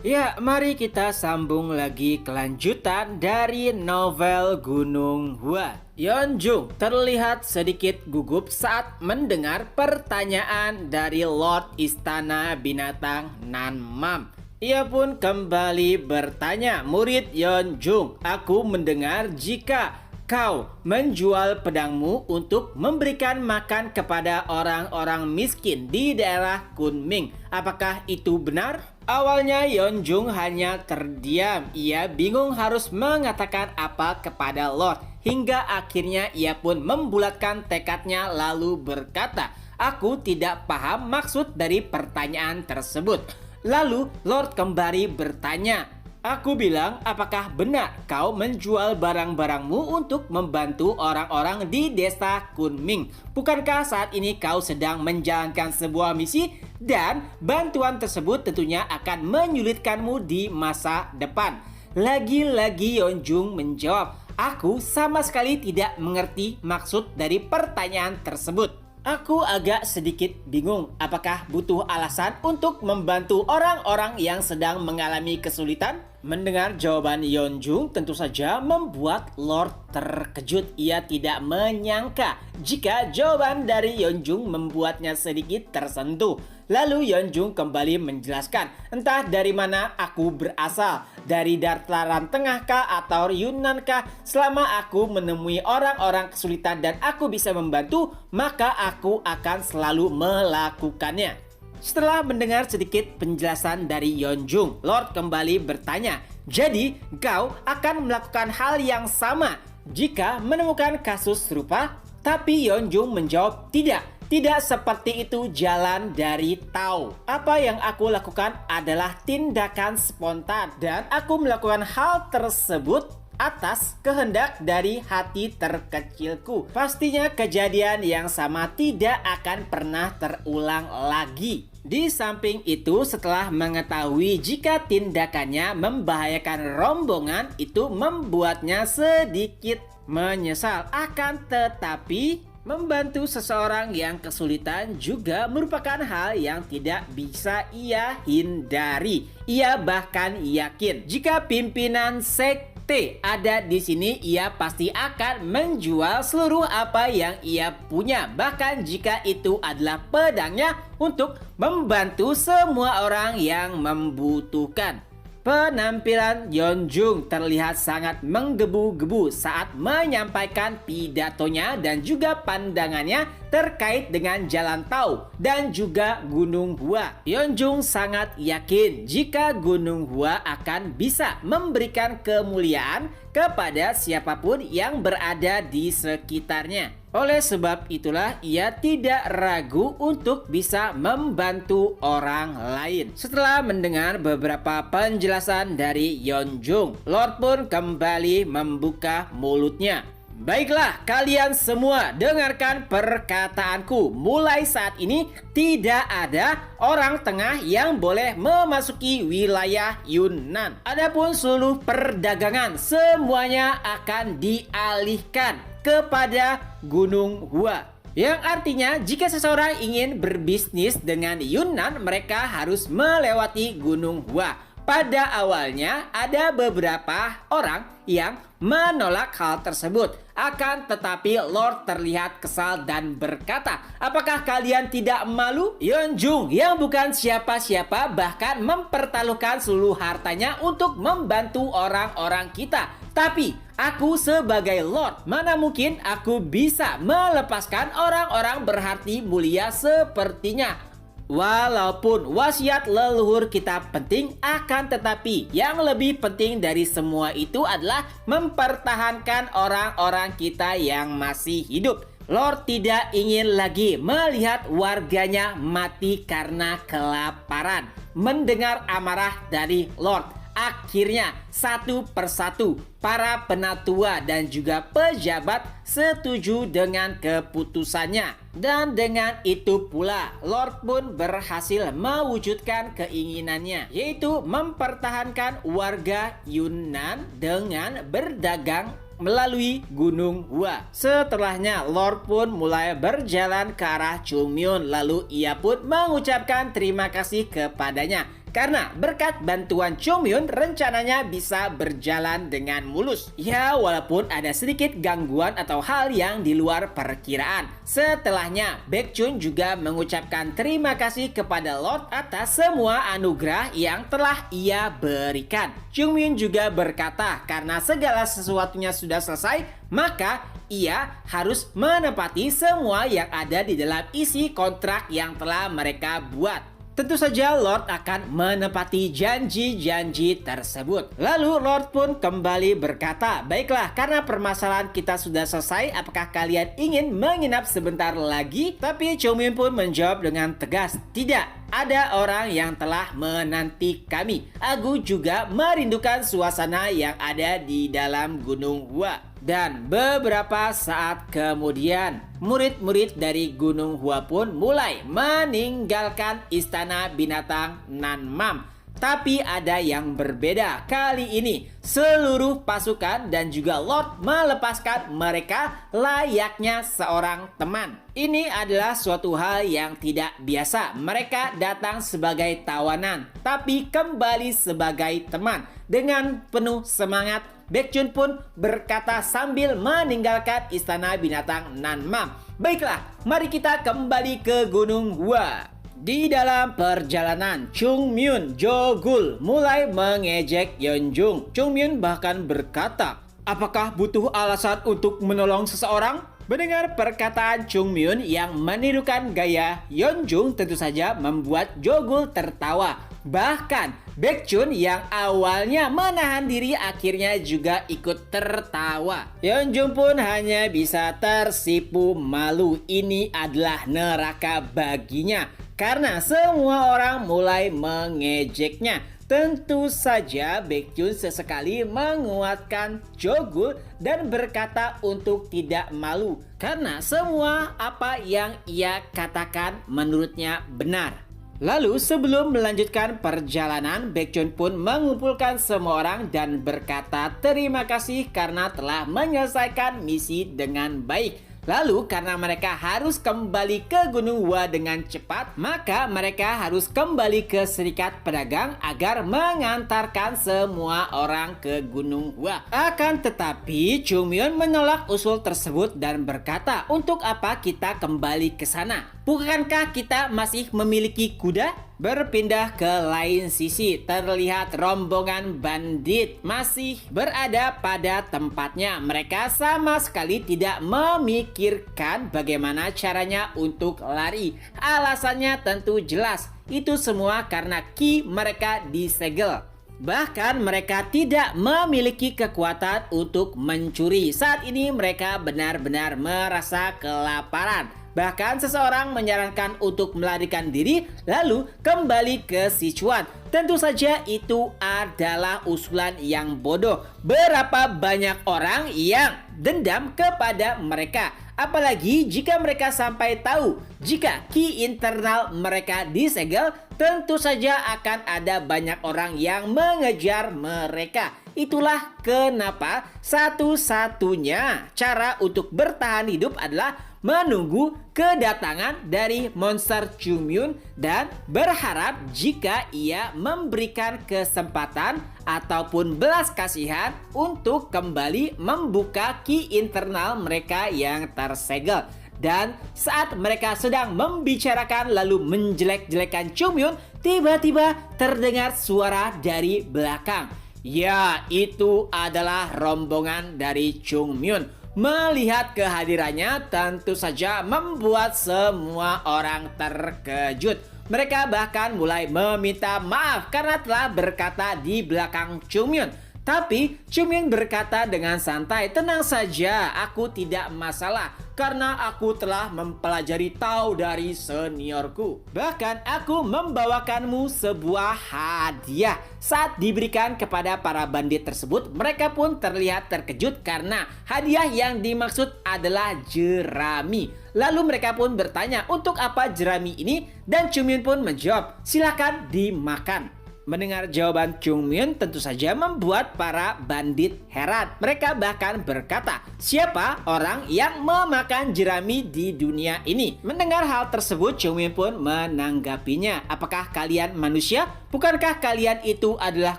Ya, mari kita sambung lagi kelanjutan dari novel Gunung Hua. Yeonjung terlihat sedikit gugup saat mendengar pertanyaan dari Lord Istana Binatang Nanmam. Ia pun kembali bertanya, murid Yeonjung, aku mendengar jika kau menjual pedangmu untuk memberikan makan kepada orang-orang miskin di daerah Kunming. Apakah itu benar? Awalnya Yeonjung hanya terdiam. Ia bingung harus mengatakan apa kepada Lord. Hingga akhirnya ia pun membulatkan tekadnya lalu berkata, aku tidak paham maksud dari pertanyaan tersebut. Lalu Lord kembali bertanya, aku bilang, apakah benar kau menjual barang-barangmu untuk membantu orang-orang di desa Kunming? Bukankah saat ini kau sedang menjalankan sebuah misi dan bantuan tersebut tentunya akan menyulitkanmu di masa depan? Lagi-lagi Yeonjung menjawab, aku sama sekali tidak mengerti maksud dari pertanyaan tersebut. Aku agak sedikit bingung, apakah butuh alasan untuk membantu orang-orang yang sedang mengalami kesulitan? Mendengar jawaban Yeonjung tentu saja membuat Lord terkejut. Ia tidak menyangka jika jawaban dari Yeonjung membuatnya sedikit tersentuh. Lalu Yeonjung kembali menjelaskan, entah dari mana aku berasal, dari dataran tengah kah atau Yunnan kah, selama aku menemui orang-orang kesulitan dan aku bisa membantu, maka aku akan selalu melakukannya. Setelah mendengar sedikit penjelasan dari Yeonjung, Lord kembali bertanya, jadi kau akan melakukan hal yang sama jika menemukan kasus serupa? Tapi Yeonjung menjawab, tidak seperti itu jalan dari Tao. Apa yang aku lakukan adalah tindakan spontan dan aku melakukan hal tersebut atas kehendak dari hati terkecilku. Pastinya kejadian yang sama tidak akan pernah terulang lagi. Di samping itu, setelah mengetahui jika tindakannya membahayakan rombongan, itu membuatnya sedikit menyesal. Akan tetapi, membantu seseorang yang kesulitan juga merupakan hal yang tidak bisa ia hindari. Ia bahkan yakin jika pimpinan sekte ada di sini, ia pasti akan menjual seluruh apa yang ia punya, bahkan jika itu adalah pedangnya untuk membantu semua orang yang membutuhkan. Penampilan Yeonjung terlihat sangat menggebu-gebu saat menyampaikan pidatonya dan juga pandangannya terkait dengan Jalan Tao dan juga Gunung Hua. Yeonjung sangat yakin jika Gunung Hua akan bisa memberikan kemuliaan kepada siapapun yang berada di sekitarnya. Oleh sebab itulah ia tidak ragu untuk bisa membantu orang lain. Setelah mendengar beberapa penjelasan dari Yeonjung, Lord pun kembali membuka mulutnya. Baiklah kalian semua, dengarkan perkataanku. Mulai saat ini tidak ada orang tengah yang boleh memasuki wilayah Yunnan. Adapun seluruh perdagangan semuanya akan dialihkan kepada Gunung Hua. Yang artinya jika seseorang ingin berbisnis dengan Yunnan, mereka harus melewati Gunung Hua. Pada awalnya ada beberapa orang yang menolak hal tersebut. Akan tetapi Lord terlihat kesal dan berkata, apakah kalian tidak malu? Yeonjung yang bukan siapa-siapa bahkan mempertaruhkan seluruh hartanya untuk membantu orang-orang kita. Tapi aku sebagai Lord, mana mungkin aku bisa melepaskan orang-orang berhati mulia sepertinya? Walaupun wasiat leluhur kita penting, akan tetapi yang lebih penting dari semua itu adalah mempertahankan orang-orang kita yang masih hidup. Lord tidak ingin lagi melihat warganya mati karena kelaparan. Mendengar amarah dari Lord, akhirnya satu persatu para penatua dan juga pejabat setuju dengan keputusannya. Dan dengan itu pula Lord pun berhasil mewujudkan keinginannya, yaitu mempertahankan warga Yunnan dengan berdagang melalui Gunung Hua. Setelahnya Lord pun mulai berjalan ke arah Chungmyeon, lalu ia pun mengucapkan terima kasih kepadanya Karena berkat bantuan Chung Myun, rencananya bisa berjalan dengan mulus. Ya, walaupun ada sedikit gangguan atau hal yang di luar perkiraan. Setelahnya, Baekhyun juga mengucapkan terima kasih kepada Lord atas semua anugerah yang telah ia berikan. Chung Myun juga berkata, karena segala sesuatunya sudah selesai, maka ia harus menepati semua yang ada di dalam isi kontrak yang telah mereka buat. Tentu saja Lord akan menepati janji-janji tersebut. Lalu Lord pun kembali berkata, baiklah, karena permasalahan kita sudah selesai, apakah kalian ingin menginap sebentar lagi? Tapi Chung Myun pun menjawab dengan tegas, tidak. Ada orang yang telah menanti kami. Aku juga merindukan suasana yang ada di dalam Gunung Hua. Dan beberapa saat kemudian, murid-murid dari Gunung Hua pun mulai meninggalkan istana binatang Nanmam. Tapi ada yang berbeda. Kali ini seluruh pasukan dan juga Lord melepaskan mereka layaknya seorang teman. Ini adalah suatu hal yang tidak biasa. Mereka datang sebagai tawanan, tapi kembali sebagai teman. Dengan penuh semangat, Baekhyun pun berkata sambil meninggalkan istana binatang Nanmam. Baiklah, mari kita kembali ke Gunung Hua. Di dalam perjalanan, Chung Myun, Jo Gul mulai mengejek Yeonjung. Chung Myun bahkan berkata, apakah butuh alasan untuk menolong seseorang? Mendengar perkataan Chung Myun yang menirukan gaya Yeonjung tentu saja membuat Jo Gul tertawa. Bahkan Baekhyun yang awalnya menahan diri akhirnya juga ikut tertawa. Yeonjung pun hanya bisa tersipu malu. Ini adalah neraka baginya karena semua orang mulai mengejeknya. Tentu saja Baekhyun sesekali menguatkan Jo Gul dan berkata untuk tidak malu karena semua apa yang ia katakan menurutnya benar. Lalu sebelum melanjutkan perjalanan, Baekhyun pun mengumpulkan semua orang dan berkata terima kasih karena telah menyelesaikan misi dengan baik. Lalu karena mereka harus kembali ke Gunung Hua dengan cepat, maka mereka harus kembali ke Serikat Pedagang agar mengantarkan semua orang ke Gunung Hua. Akan tetapi Chung Myun menolak usul tersebut dan berkata, untuk apa kita kembali ke sana? Bukankah kita masih memiliki kuda? Berpindah ke lain sisi, terlihat rombongan bandit masih berada pada tempatnya. Mereka sama sekali tidak memikirkan bagaimana caranya untuk lari. Alasannya tentu jelas, itu semua karena ki mereka disegel. Bahkan mereka tidak memiliki kekuatan untuk mencuri. Saat ini mereka benar-benar merasa kelaparan. Bahkan seseorang menyarankan untuk melarikan diri lalu kembali ke Sichuan. Tentu saja itu adalah usulan yang bodoh. Berapa banyak orang yang dendam kepada mereka. Apalagi jika mereka sampai tahu jika ki internal mereka disegel, tentu saja akan ada banyak orang yang mengejar mereka. Itulah kenapa satu-satunya cara untuk bertahan hidup adalah menunggu kedatangan dari monster Chung Myun dan berharap jika ia memberikan kesempatan ataupun belas kasihan untuk kembali membuka ki internal mereka yang tersegel. Dan saat mereka sedang membicarakan lalu menjelek-jelekan Chung Myun, tiba-tiba terdengar suara dari belakang. Ya, itu adalah rombongan dari Chung Myun. Melihat kehadirannya tentu saja membuat semua orang terkejut. Mereka bahkan mulai meminta maaf karena telah berkata di belakang Chung Myun. Tapi Chung Myun berkata dengan santai, tenang saja, aku tidak masalah karena aku telah mempelajari Tao dari seniorku. Bahkan aku membawakanmu sebuah hadiah. Saat diberikan kepada para bandit tersebut, mereka pun terlihat terkejut karena hadiah yang dimaksud adalah jerami. Lalu mereka pun bertanya untuk apa jerami ini dan Chung Myun pun menjawab, silakan dimakan. Mendengar jawaban Chung Myun tentu saja membuat para bandit heran. Mereka bahkan berkata, siapa orang yang memakan jerami di dunia ini? Mendengar hal tersebut, Chung Myun pun menanggapinya. Apakah kalian manusia? Bukankah kalian itu adalah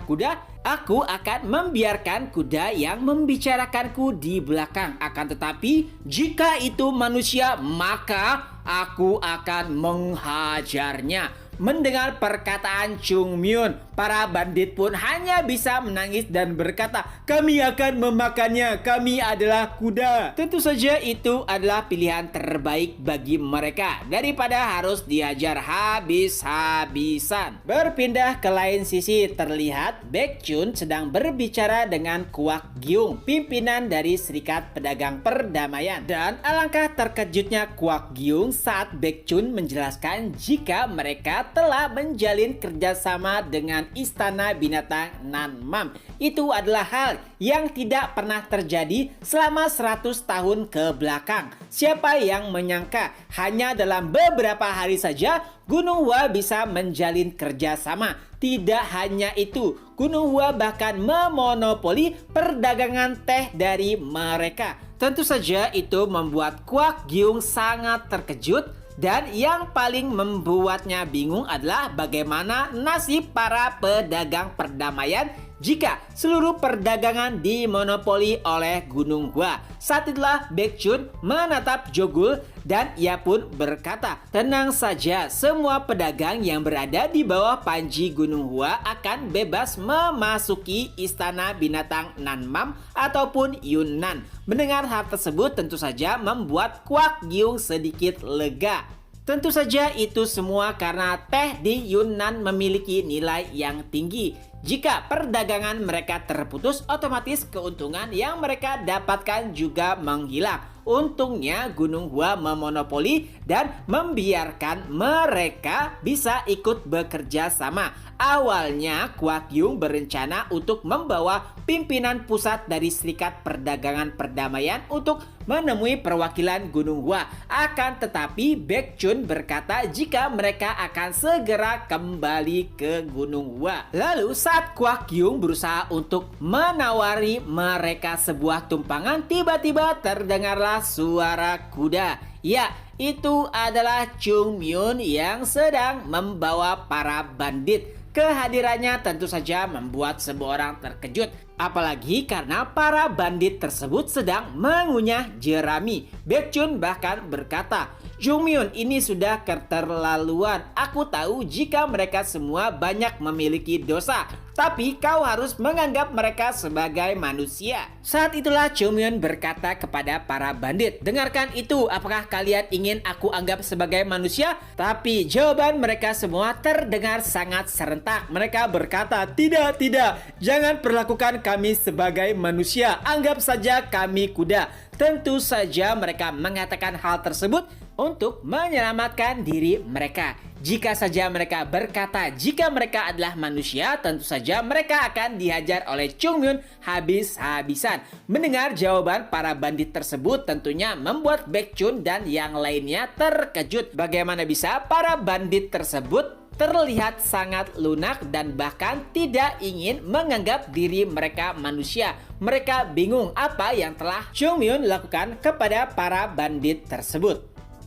kuda? Aku akan membiarkan kuda yang membicarakanku di belakang. Akan tetapi, jika itu manusia, maka aku akan menghajarnya. Mendengar perkataan Chung Myun, para bandit pun hanya bisa menangis dan berkata, kami akan memakannya, kami adalah kuda. Tentu saja itu adalah pilihan terbaik bagi mereka daripada harus diajar habis-habisan. Berpindah ke lain sisi, terlihat Baekhyun sedang berbicara dengan Kwak Gyung, pimpinan dari Serikat Pedagang Perdamaian. Dan alangkah terkejutnya Kwak Gyung saat Baekhyun menjelaskan jika mereka telah menjalin kerjasama dengan Istana Binatang Nanmam. Itu adalah hal yang tidak pernah terjadi selama 100 tahun ke belakang. Siapa yang menyangka hanya dalam beberapa hari saja Gunung Hua bisa menjalin kerjasama. Tidak hanya itu, Gunung Hua bahkan memonopoli perdagangan teh dari mereka. Tentu saja itu membuat Kwak Gyung sangat terkejut. Dan yang paling membuatnya bingung adalah bagaimana nasib para pedagang perdamaian jika seluruh perdagangan dimonopoli oleh Gunung Hua. Saat itulah Baekhyun menatap Jogul dan ia pun berkata, tenang saja, semua pedagang yang berada di bawah panji Gunung Hua akan bebas memasuki Istana Binatang Nanmam ataupun Yunnan. Mendengar hal tersebut tentu saja membuat Kwak Gyung sedikit lega. Tentu saja itu semua karena teh di Yunnan memiliki nilai yang tinggi. Jika perdagangan mereka terputus, otomatis keuntungan yang mereka dapatkan juga menghilang. Untungnya Gunung Hua memonopoli dan membiarkan mereka bisa ikut bekerja sama. Awalnya Kwak Gyung berencana untuk membawa pimpinan pusat dari Serikat Perdagangan Perdamaian untuk menemui perwakilan Gunung Hua. Akan tetapi Baekhyun berkata jika mereka akan segera kembali ke Gunung Hua. Lalu saat Kwak Gyung berusaha untuk menawari mereka sebuah tumpangan, tiba-tiba terdengarlah suara kuda. Ya, itu adalah Chung Myun yang sedang membawa para bandit. Kehadirannya tentu saja membuat semua orang terkejut. Apalagi karena para bandit tersebut sedang mengunyah jerami. Baekhyun bahkan berkata, Chung Myun, ini sudah keterlaluan. Aku tahu jika mereka semua banyak memiliki dosa, tapi kau harus menganggap mereka sebagai manusia. Saat itulah Chung Myun berkata kepada para bandit, dengarkan itu, apakah kalian ingin aku anggap sebagai manusia? Tapi jawaban mereka semua terdengar sangat serentak. Mereka berkata, tidak, jangan perlakukan kami sebagai manusia, anggap saja kami kuda. Tentu saja mereka mengatakan hal tersebut untuk menyelamatkan diri mereka. Jika saja mereka berkata jika mereka adalah manusia, tentu saja mereka akan dihajar oleh Chung Myun habis-habisan. Mendengar jawaban para bandit tersebut tentunya membuat Baekhyun dan yang lainnya terkejut. Bagaimana bisa para bandit tersebut terlihat sangat lunak dan bahkan tidak ingin menganggap diri mereka manusia. Mereka bingung apa yang telah Chung Myun lakukan kepada para bandit tersebut.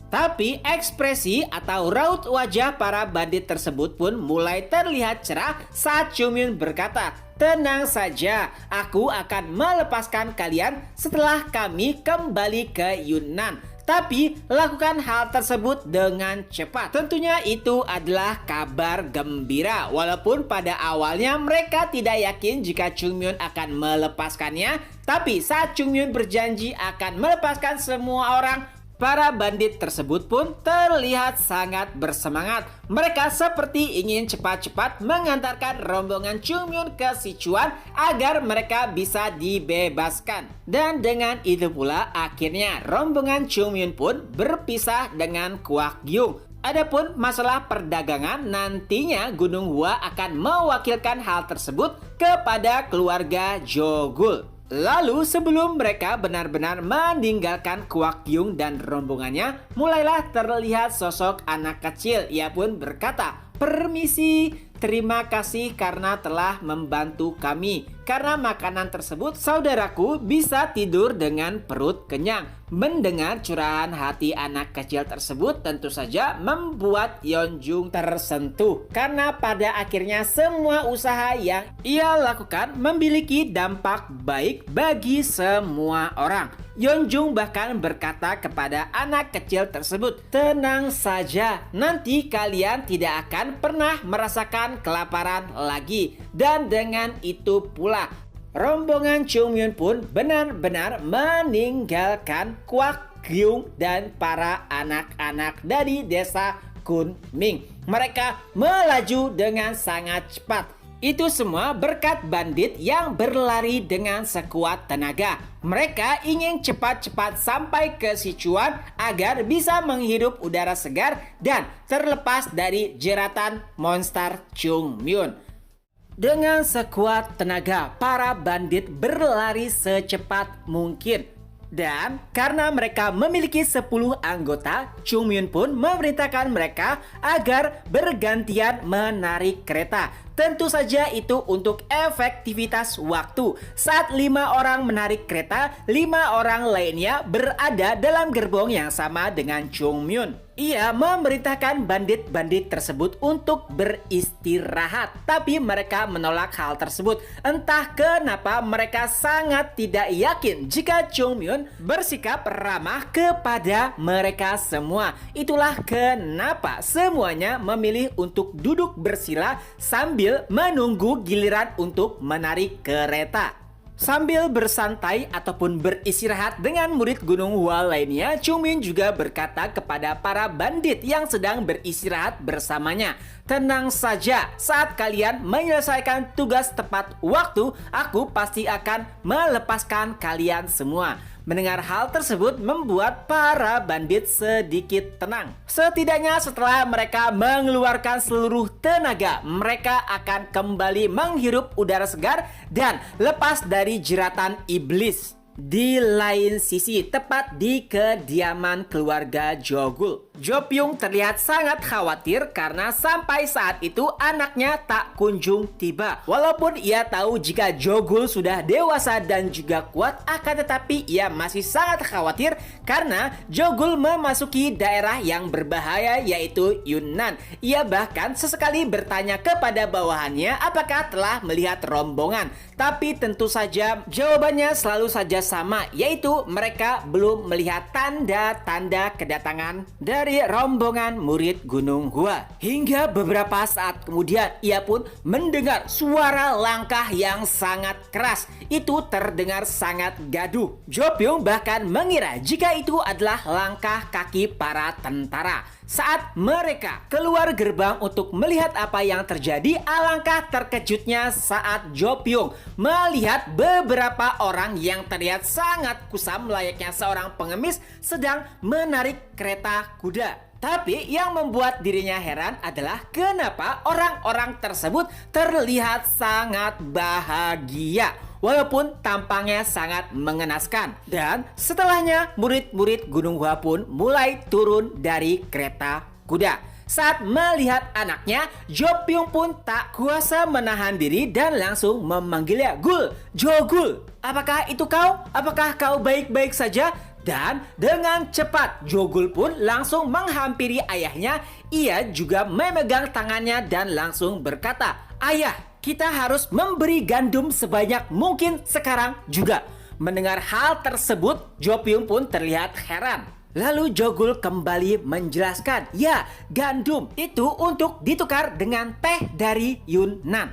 Tapi ekspresi atau raut wajah para bandit tersebut pun mulai terlihat cerah saat Chung Myun berkata, tenang saja, aku akan melepaskan kalian setelah kami kembali ke Yunnan. Tapi lakukan hal tersebut dengan cepat. Tentunya itu adalah kabar gembira. Walaupun pada awalnya mereka tidak yakin jika Chung Myun akan melepaskannya. Tapi saat Chung Myun berjanji akan melepaskan semua orang, para bandit tersebut pun terlihat sangat bersemangat. Mereka seperti ingin cepat-cepat mengantarkan rombongan Chung Myun ke Sichuan agar mereka bisa dibebaskan. Dan dengan itu pula akhirnya rombongan Chung Myun pun berpisah dengan Kwak Gyung. Adapun masalah perdagangan, nantinya Gunung Hua akan mewakilkan hal tersebut kepada keluarga Jogul. Lalu sebelum mereka benar-benar meninggalkan Kwak Gyung dan rombongannya, mulailah terlihat sosok anak kecil. Ia pun berkata, permisi, terima kasih karena telah membantu kami. Karena makanan tersebut, saudaraku bisa tidur dengan perut kenyang. Mendengar curahan hati anak kecil tersebut tentu saja membuat Yeonjung tersentuh. Karena pada akhirnya semua usaha yang ia lakukan memiliki dampak baik bagi semua orang. Yeonjung bahkan berkata kepada anak kecil tersebut, "Tenang saja, nanti kalian tidak akan pernah merasakan kelaparan lagi." Dan dengan itu pula, rombongan Chungmyun pun benar-benar meninggalkan Kwak Gyung dan para anak-anak dari desa Kunming. Mereka melaju dengan sangat cepat. Itu semua berkat bandit yang berlari dengan sekuat tenaga. Mereka ingin cepat-cepat sampai ke Sichuan agar bisa menghirup udara segar dan terlepas dari jeratan monster Chungmyun. Dengan sekuat tenaga, para bandit berlari secepat mungkin. Dan karena mereka memiliki 10 anggota, Chungmyun pun memerintahkan mereka agar bergantian menarik kereta. Tentu saja itu untuk efektivitas waktu. Saat 5 orang menarik kereta, 5 orang lainnya berada dalam gerbong yang sama dengan Chungmyun. Ia memerintahkan bandit-bandit tersebut untuk beristirahat, tapi mereka menolak hal tersebut. Entah kenapa mereka sangat tidak yakin jika Chungmyun bersikap ramah kepada mereka semua. Itulah kenapa semuanya memilih untuk duduk bersila sambil menunggu giliran untuk menarik kereta. Sambil bersantai ataupun beristirahat dengan murid Gunung Hua lainnya, Chungmyun juga berkata kepada para bandit yang sedang beristirahat bersamanya, "Tenang saja, saat kalian menyelesaikan tugas tepat waktu, aku pasti akan melepaskan kalian semua." Mendengar hal tersebut membuat para bandit sedikit tenang. Setidaknya setelah mereka mengeluarkan seluruh tenaga, mereka akan kembali menghirup udara segar dan lepas dari jeratan iblis. Di lain sisi, tepat di kediaman keluarga Jogul, Jo Pyung terlihat sangat khawatir karena sampai saat itu anaknya tak kunjung tiba. Walaupun ia tahu jika Jogul sudah dewasa dan juga kuat, akan tetapi ia masih sangat khawatir karena Jogul memasuki daerah yang berbahaya yaitu Yunnan. Ia bahkan sesekali bertanya kepada bawahannya apakah telah melihat rombongan. Tapi tentu saja jawabannya selalu saja sama, yaitu mereka belum melihat tanda-tanda kedatangan dari rombongan murid Gunung Hua. Hingga beberapa saat kemudian ia pun mendengar suara langkah yang sangat keras. Itu terdengar sangat gaduh. Jo Pyung bahkan mengira jika itu adalah langkah kaki para tentara. Saat mereka keluar gerbang untuk melihat apa yang terjadi, alangkah terkejutnya saat Jo Pyung melihat beberapa orang yang terlihat sangat kusam layaknya seorang pengemis sedang menarik kereta kuda. Tapi yang membuat dirinya heran adalah kenapa orang-orang tersebut terlihat sangat bahagia. Walaupun tampangnya sangat mengenaskan. Dan setelahnya murid-murid Gunung Hua pun mulai turun dari kereta kuda. Saat melihat anaknya, Jo Pyung pun tak kuasa menahan diri dan langsung memanggilnya, "Gul, Jogul, apakah itu kau? Apakah kau baik-baik saja?" Dan dengan cepat Jogul pun langsung menghampiri ayahnya. Ia juga memegang tangannya dan langsung berkata, "Ayah, kita harus memberi gandum sebanyak mungkin sekarang juga." Mendengar hal tersebut, Jo Pyung pun terlihat heran. Lalu Jogul kembali menjelaskan, ya, gandum itu untuk ditukar dengan teh dari Yunnan.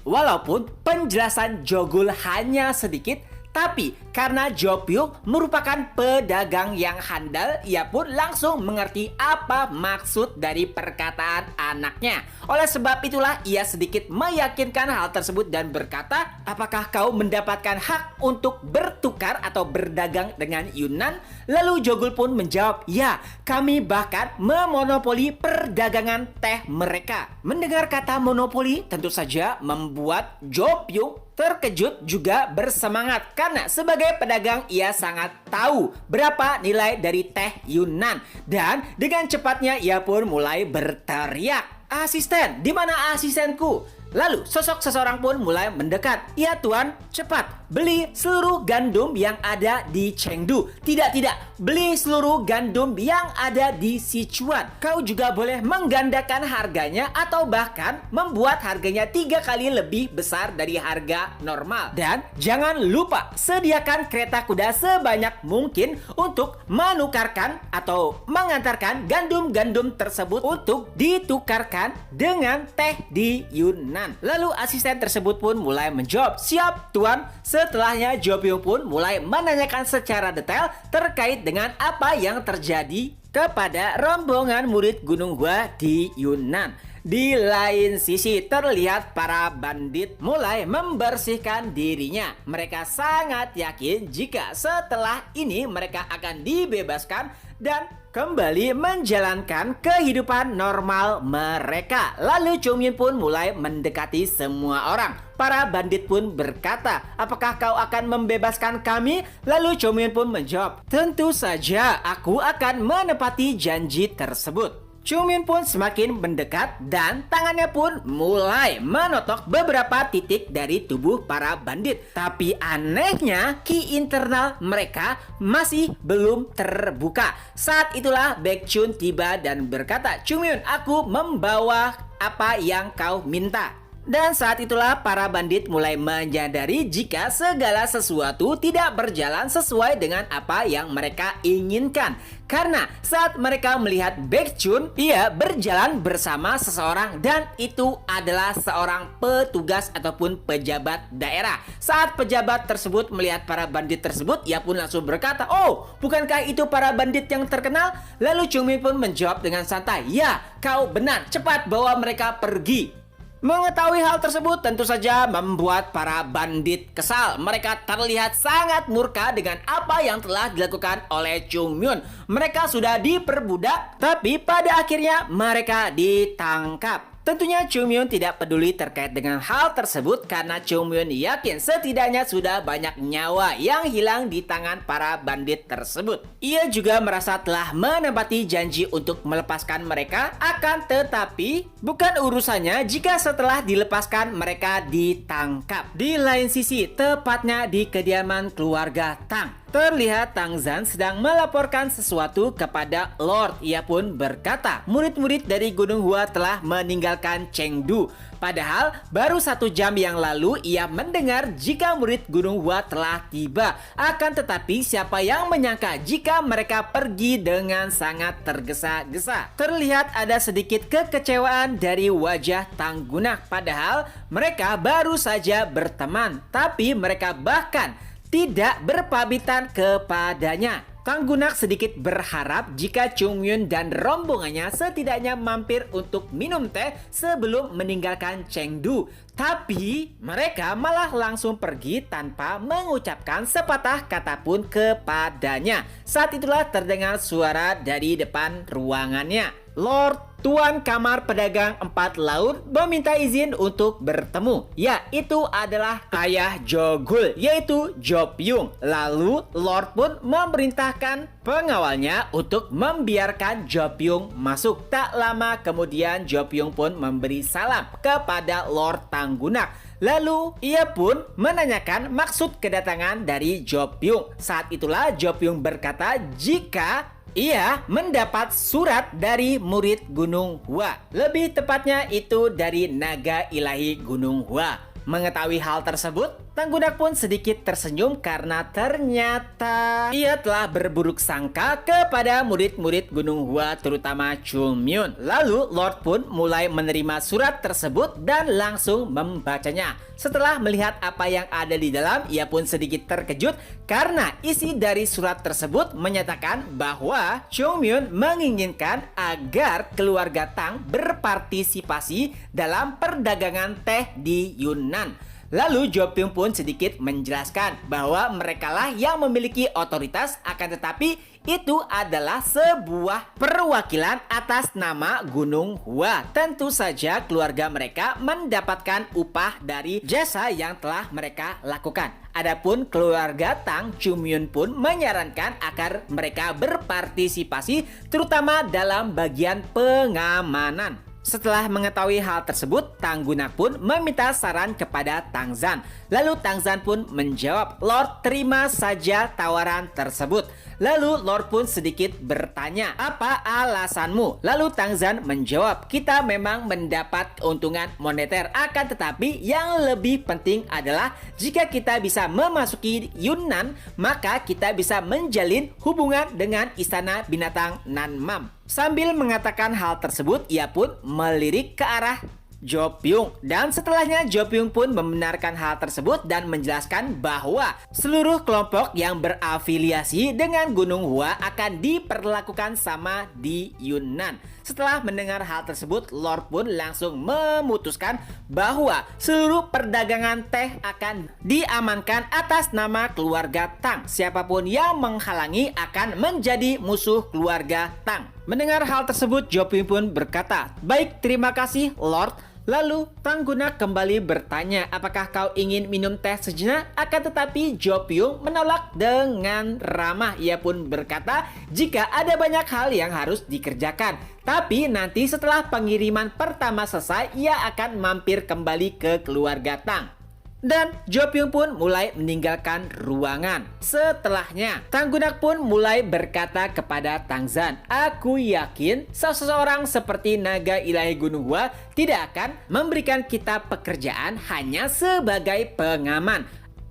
Walaupun penjelasan Jogul hanya sedikit, tapi karena Jo Pyung merupakan pedagang yang handal, ia pun langsung mengerti apa maksud dari perkataan anaknya. Oleh sebab itulah ia sedikit meyakinkan hal tersebut dan berkata, "Apakah kau mendapatkan hak untuk bertukar atau berdagang dengan Yunnan?" Lalu Jogul pun menjawab, "Ya, kami bahkan memonopoli perdagangan teh mereka." Mendengar kata monopoli tentu saja membuat Jo Pyung terkejut juga bersemangat karena sebagai pedagang ia sangat tahu berapa nilai dari teh Yunnan. Dan dengan cepatnya ia pun mulai berteriak, "Asisten, di mana asistenku?" Lalu sosok seseorang pun mulai mendekat. "Ya tuan, cepat beli seluruh gandum yang ada di Chengdu." "Tidak, beli seluruh gandum yang ada di Sichuan. Kau juga boleh menggandakan harganya atau bahkan membuat harganya 3 kali lebih besar dari harga normal. Dan jangan lupa sediakan kereta kuda sebanyak mungkin untuk menukarkan atau mengantarkan gandum-gandum tersebut untuk ditukarkan dengan teh di Yunnan." Lalu asisten tersebut pun mulai menjawab, "Siap tuan." Setelahnya Jopyung pun mulai menanyakan secara detail terkait dengan apa yang terjadi kepada rombongan murid Gunung Hua di Yunnan. Di lain sisi terlihat para bandit mulai membersihkan dirinya. Mereka sangat yakin jika setelah ini mereka akan dibebaskan dan kembali menjalankan kehidupan normal mereka. Lalu Chongmyun pun mulai mendekati semua orang. Para bandit pun berkata, "Apakah kau akan membebaskan kami?" Lalu Chongmyun pun menjawab, "Tentu saja, aku akan menepati janji tersebut." Chongmyun pun semakin mendekat dan tangannya pun mulai menotok beberapa titik dari tubuh para bandit. Tapi anehnya ki internal mereka masih belum terbuka. Saat itulah Baekchun tiba dan berkata, "Chongmyun, aku membawa apa yang kau minta." Dan saat itulah para bandit mulai menyadari jika segala sesuatu tidak berjalan sesuai dengan apa yang mereka inginkan. Karena saat mereka melihat Baekchun, ia berjalan bersama seseorang dan itu adalah seorang petugas ataupun pejabat daerah. Saat pejabat tersebut melihat para bandit tersebut, ia pun langsung berkata, "Oh, bukankah itu para bandit yang terkenal?" Lalu Chongmyun pun menjawab dengan santai, "Ya, kau benar, cepat bawa mereka pergi." Mengetahui hal tersebut tentu saja membuat para bandit kesal. Mereka terlihat sangat murka dengan apa yang telah dilakukan oleh Chongmyun. Mereka sudah diperbudak, tapi pada akhirnya mereka ditangkap. Tentunya Chongmyun tidak peduli terkait dengan hal tersebut karena Chongmyun yakin setidaknya sudah banyak nyawa yang hilang di tangan para bandit tersebut. Ia juga merasa telah menepati janji untuk melepaskan mereka, akan tetapi bukan urusannya jika setelah dilepaskan mereka ditangkap. Di lain sisi, tepatnya di kediaman keluarga Tang, terlihat Tang Zhan sedang melaporkan sesuatu kepada Lord. Ia pun berkata, murid-murid dari Gunung Hua telah meninggalkan Chengdu. Padahal baru 1 jam yang lalu ia mendengar jika murid Gunung Hua telah tiba. Akan tetapi siapa yang menyangka jika mereka pergi dengan sangat tergesa-gesa. Terlihat ada sedikit kekecewaan dari wajah Tang Gunak. Padahal mereka baru saja berteman, tapi mereka bahkan tidak berpamitan kepadanya. Tang Gunak sedikit berharap jika Chongmyun dan rombongannya setidaknya mampir untuk minum teh sebelum meninggalkan Chengdu. Tapi mereka malah langsung pergi tanpa mengucapkan sepatah kata pun kepadanya. Saat itulah terdengar suara dari depan ruangannya. "Lord, Tuan Kamar Pedagang 4 Laut meminta izin untuk bertemu." Ya, itu adalah ayah Jogul, yaitu Jopyung. Lalu Lord pun memerintahkan pengawalnya untuk membiarkan Jopyung masuk. Tak lama kemudian Jopyung pun memberi salam kepada Lord Tang Gunak. Lalu ia pun menanyakan maksud kedatangan dari Jopyung. Saat itulah Jopyung berkata jika ia mendapat surat dari murid Gunung Hua. Lebih tepatnya itu dari naga ilahi Gunung Hua. Mengetahui hal tersebut, Tang Gunak pun sedikit tersenyum karena ternyata ia telah berburuk sangka kepada murid-murid Gunung Hua, terutama Chongmyun. Lalu Lord pun mulai menerima surat tersebut dan langsung membacanya. Setelah melihat apa yang ada di dalam, ia pun sedikit terkejut karena isi dari surat tersebut menyatakan bahwa Chongmyun menginginkan agar keluarga Tang berpartisipasi dalam perdagangan teh di Yunnan. Lalu Jopyung pun sedikit menjelaskan bahwa merekalah yang memiliki otoritas, akan tetapi itu adalah sebuah perwakilan atas nama Gunung Hua. Tentu saja keluarga mereka mendapatkan upah dari jasa yang telah mereka lakukan. Adapun keluarga Tang, Chongmyun pun menyarankan agar mereka berpartisipasi terutama dalam bagian pengamanan. Setelah mengetahui hal tersebut, Tang Gunak pun meminta saran kepada Tang Zhan. Lalu Tang Zhan pun menjawab, "Lord, terima saja tawaran tersebut." Lalu Lord pun sedikit bertanya, "Apa alasanmu?" Lalu Tang Zhan menjawab, "Kita memang mendapat keuntungan moneter, akan tetapi yang lebih penting adalah jika kita bisa memasuki Yunnan, maka kita bisa menjalin hubungan dengan Istana Binatang Nanmam." Sambil mengatakan hal tersebut, ia pun melirik ke arah Jo Pyung. Dan setelahnya Jo Pyung pun membenarkan hal tersebut dan menjelaskan bahwa seluruh kelompok yang berafiliasi dengan Gunung Hua akan diperlakukan sama di Yunnan. Setelah mendengar hal tersebut, Lord pun langsung memutuskan bahwa seluruh perdagangan teh akan diamankan atas nama keluarga Tang. Siapapun yang menghalangi akan menjadi musuh keluarga Tang. Mendengar hal tersebut, Jo Pyung pun berkata, "Baik, terima kasih, Lord." Lalu Tang Gunak kembali bertanya, "Apakah kau ingin minum teh sejenak?" Akan tetapi Jo Pyung menolak dengan ramah. Ia pun berkata, "Jika ada banyak hal yang harus dikerjakan, tapi nanti setelah pengiriman pertama selesai, ia akan mampir kembali ke keluarga Tang." Dan Jo Pyung pun mulai meninggalkan ruangan. Setelahnya, Tang Gunak pun mulai berkata kepada Tang Zhan, "Aku yakin seseorang seperti naga ilahi Gunung Hua tidak akan memberikan kita pekerjaan hanya sebagai pengaman.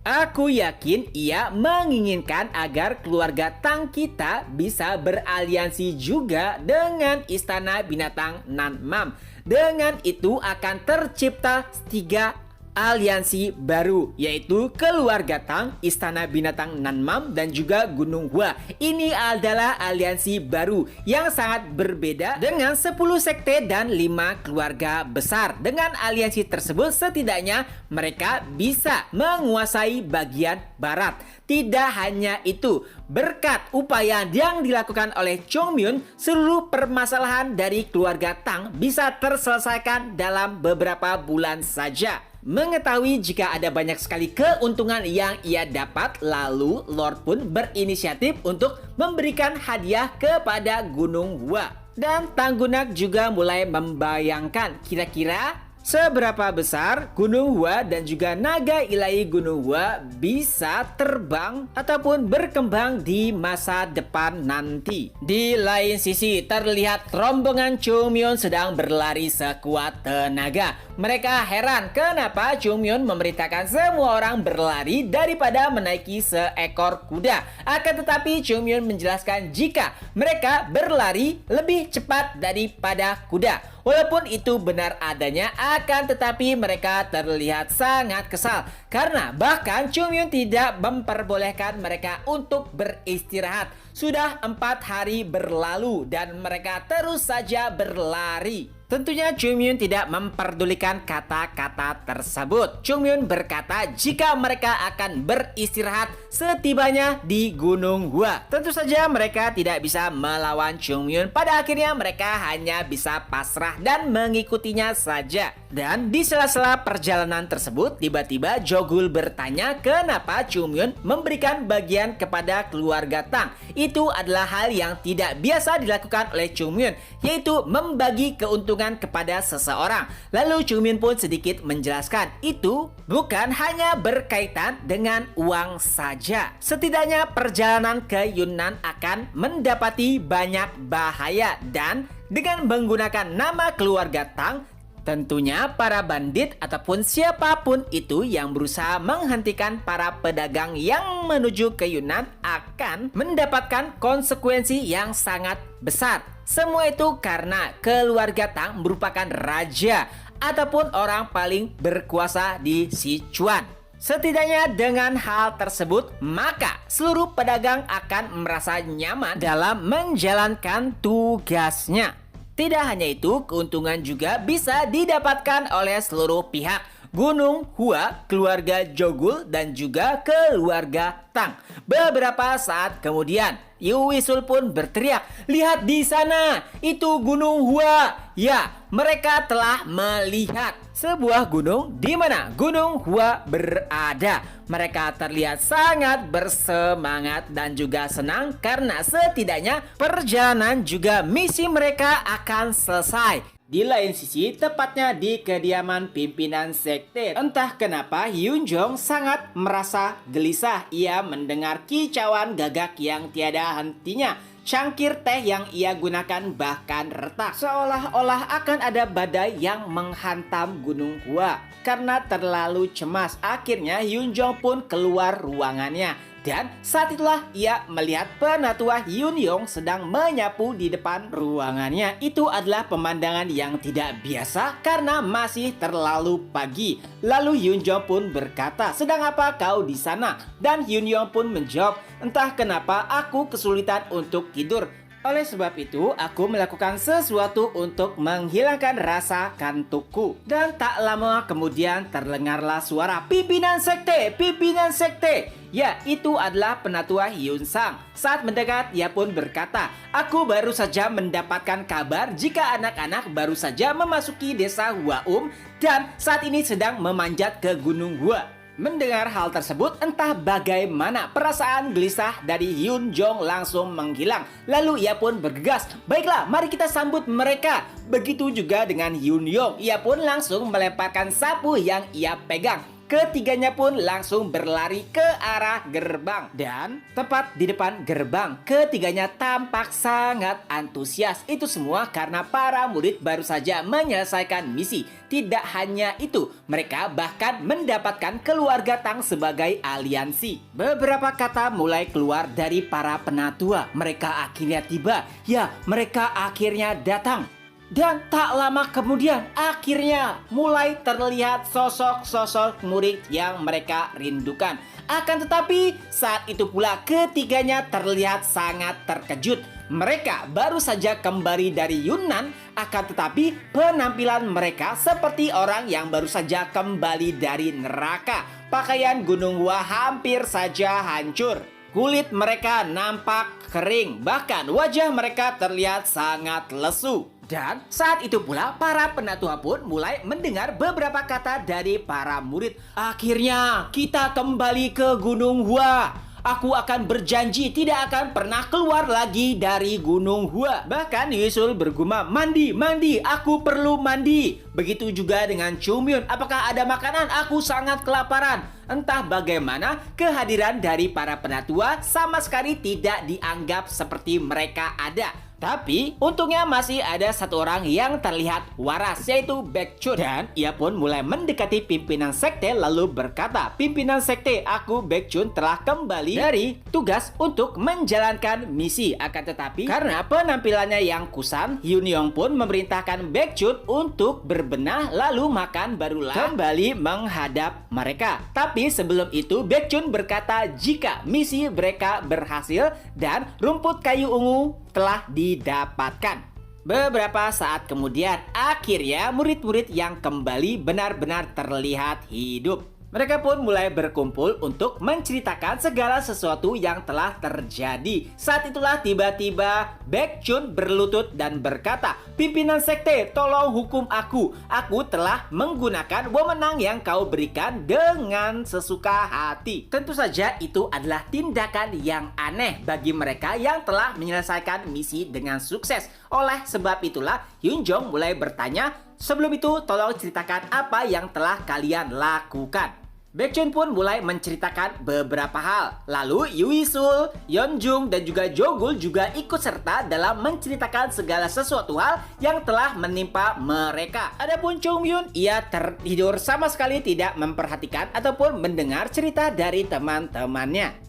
Aku yakin ia menginginkan agar keluarga Tang kita bisa beraliansi juga dengan Istana Binatang Nanmam. Dengan itu akan tercipta 3 aliansi baru, yaitu keluarga Tang, Istana Binatang Nanmam, dan juga Gunung Hua. Ini adalah aliansi baru yang sangat berbeda dengan 10 sekte dan 5 keluarga besar. Dengan aliansi tersebut, setidaknya mereka bisa menguasai bagian barat. Tidak hanya itu, berkat upaya yang dilakukan oleh Chongmyun, seluruh permasalahan dari keluarga Tang bisa terselesaikan dalam beberapa bulan saja." Mengetahui jika ada banyak sekali keuntungan yang ia dapat, lalu Lord pun berinisiatif untuk memberikan hadiah kepada Gunung Hua. Dan Tang Gunak juga mulai membayangkan kira-kira seberapa besar Gunung Hua dan juga naga ilahi Gunung Hua bisa terbang ataupun berkembang di masa depan nanti. Di lain sisi, terlihat rombongan Chongmyun sedang berlari sekuat tenaga. Mereka heran kenapa Chongmyun memerintahkan semua orang berlari daripada menaiki seekor kuda. Akan tetapi Chongmyun menjelaskan jika mereka berlari lebih cepat daripada kuda. Walaupun itu benar adanya, akan tetapi mereka terlihat sangat kesal karena bahkan Chongmyun tidak memperbolehkan mereka untuk beristirahat. Sudah 4 hari berlalu dan mereka terus saja berlari. Tentunya Chongmyun tidak memperdulikan kata-kata tersebut. Chongmyun berkata jika mereka akan beristirahat setibanya di Gunung Hua. Tentu saja mereka tidak bisa melawan Chongmyun. Pada akhirnya mereka hanya bisa pasrah dan mengikutinya saja. Dan di sela-sela perjalanan tersebut, tiba-tiba Jogul bertanya kenapa Chongmyun memberikan bagian kepada keluarga Tang. Itu adalah hal yang tidak biasa dilakukan oleh Chongmyun, yaitu membagi keuntungan kepada seseorang. Lalu Chongmyun pun sedikit menjelaskan, itu bukan hanya berkaitan dengan uang saja. Setidaknya perjalanan ke Yunnan akan mendapati banyak bahaya dan dengan menggunakan nama keluarga Tang, tentunya para bandit ataupun siapapun itu yang berusaha menghentikan para pedagang yang menuju ke Yunnan akan mendapatkan konsekuensi yang sangat besar. Semua itu karena keluarga Tang merupakan raja ataupun orang paling berkuasa di Sichuan. Setidaknya dengan hal tersebut, maka seluruh pedagang akan merasa nyaman dalam menjalankan tugasnya. Tidak hanya itu, keuntungan juga bisa didapatkan oleh seluruh pihak. Gunung Hua, keluarga Jogul, dan juga keluarga Tang. Beberapa saat kemudian, Yu Wisul pun berteriak, "Lihat di sana, itu Gunung Hua." Ya, mereka telah melihat sebuah gunung di mana Gunung Hua berada. Mereka terlihat sangat bersemangat dan juga senang karena setidaknya perjalanan juga misi mereka akan selesai. Di lain sisi, tepatnya di kediaman pimpinan sekte, entah kenapa Hyun Jong sangat merasa gelisah. Ia mendengar kicauan gagak yang tiada hentinya. Cangkir teh yang ia gunakan bahkan retak. Seolah-olah akan ada badai yang menghantam Gunung Hua. Karena terlalu cemas, akhirnya Hyun Jong pun keluar ruangannya. Dan saat itulah ia melihat penatua Hyun Yong sedang menyapu di depan ruangannya. Itu adalah pemandangan yang tidak biasa karena masih terlalu pagi. Lalu Hyun Jong pun berkata, "Sedang apa kau di sana?" Dan Hyun Yong pun menjawab, "Entah kenapa aku kesulitan untuk tidur. Oleh sebab itu, aku melakukan sesuatu untuk menghilangkan rasa kantukku." Dan tak lama kemudian terdengarlah suara, "Pimpinan sekte! Pimpinan sekte!" Ya, itu adalah penatua Hyun Sang. Saat mendekat, ia pun berkata, "Aku baru saja mendapatkan kabar jika anak-anak baru saja memasuki desa Hwaum dan saat ini sedang memanjat ke Gunung Hua." Mendengar hal tersebut, entah bagaimana perasaan gelisah dari Hyun Jong langsung menghilang. Lalu ia pun bergegas, "Baiklah, mari kita sambut mereka." Begitu juga dengan Hyun Yong, ia pun langsung melemparkan sapu yang ia pegang. Ketiganya pun langsung berlari ke arah gerbang. Dan tepat di depan gerbang, ketiganya tampak sangat antusias. Itu semua karena para murid baru saja menyelesaikan misi. Tidak hanya itu, mereka bahkan mendapatkan keluarga Tang sebagai aliansi. Beberapa kata mulai keluar dari para penatua. Mereka akhirnya tiba. Ya, mereka akhirnya datang. Dan tak lama kemudian akhirnya mulai terlihat sosok-sosok murid yang mereka rindukan. Akan tetapi saat itu pula ketiganya terlihat sangat terkejut. Mereka baru saja kembali dari Yunnan, akan tetapi penampilan mereka seperti orang yang baru saja kembali dari neraka. Pakaian Gunung Hua hampir saja hancur. Kulit mereka nampak kering, bahkan wajah mereka terlihat sangat lesu. Dan saat itu pula para penatua pun mulai mendengar beberapa kata dari para murid. "Akhirnya kita kembali ke Gunung Hua. Aku akan berjanji tidak akan pernah keluar lagi dari Gunung Hua." Bahkan Yusul bergumam, "Mandi, mandi, aku perlu mandi." Begitu juga dengan Chumyun, "Apakah ada makanan? Aku sangat kelaparan." Entah bagaimana kehadiran dari para penatua sama sekali tidak dianggap seperti mereka ada. Tapi untungnya masih ada satu orang yang terlihat waras, yaitu Baekchun. Dan ia pun mulai mendekati pimpinan sekte lalu berkata, "Pimpinan sekte, aku Baekchun telah kembali dari tugas untuk menjalankan misi." Akan tetapi karena penampilannya yang kusam, Hyun Yong pun memerintahkan Baekchun untuk berbenah lalu makan barulah kembali menghadap mereka. Tapi sebelum itu Baekchun berkata jika misi mereka berhasil dan rumput kayu ungu telah didapatkan. Beberapa saat kemudian, akhirnya murid-murid yang kembali benar-benar terlihat hidup. Mereka pun mulai berkumpul untuk menceritakan segala sesuatu yang telah terjadi. Saat itulah tiba-tiba Baekchun berlutut dan berkata, "Pimpinan sekte, tolong hukum aku. Aku telah menggunakan wewenang yang kau berikan dengan sesuka hati." Tentu saja itu adalah tindakan yang aneh bagi mereka yang telah menyelesaikan misi dengan sukses. Oleh sebab itulah Hyun Jong mulai bertanya, "Sebelum itu tolong ceritakan apa yang telah kalian lakukan." Baekchun pun mulai menceritakan beberapa hal. Lalu Yuisul, Yeonjung, dan juga Jogul juga ikut serta dalam menceritakan segala sesuatu hal yang telah menimpa mereka. Adapun Chunghyun, ia tertidur sama sekali tidak memperhatikan ataupun mendengar cerita dari teman-temannya.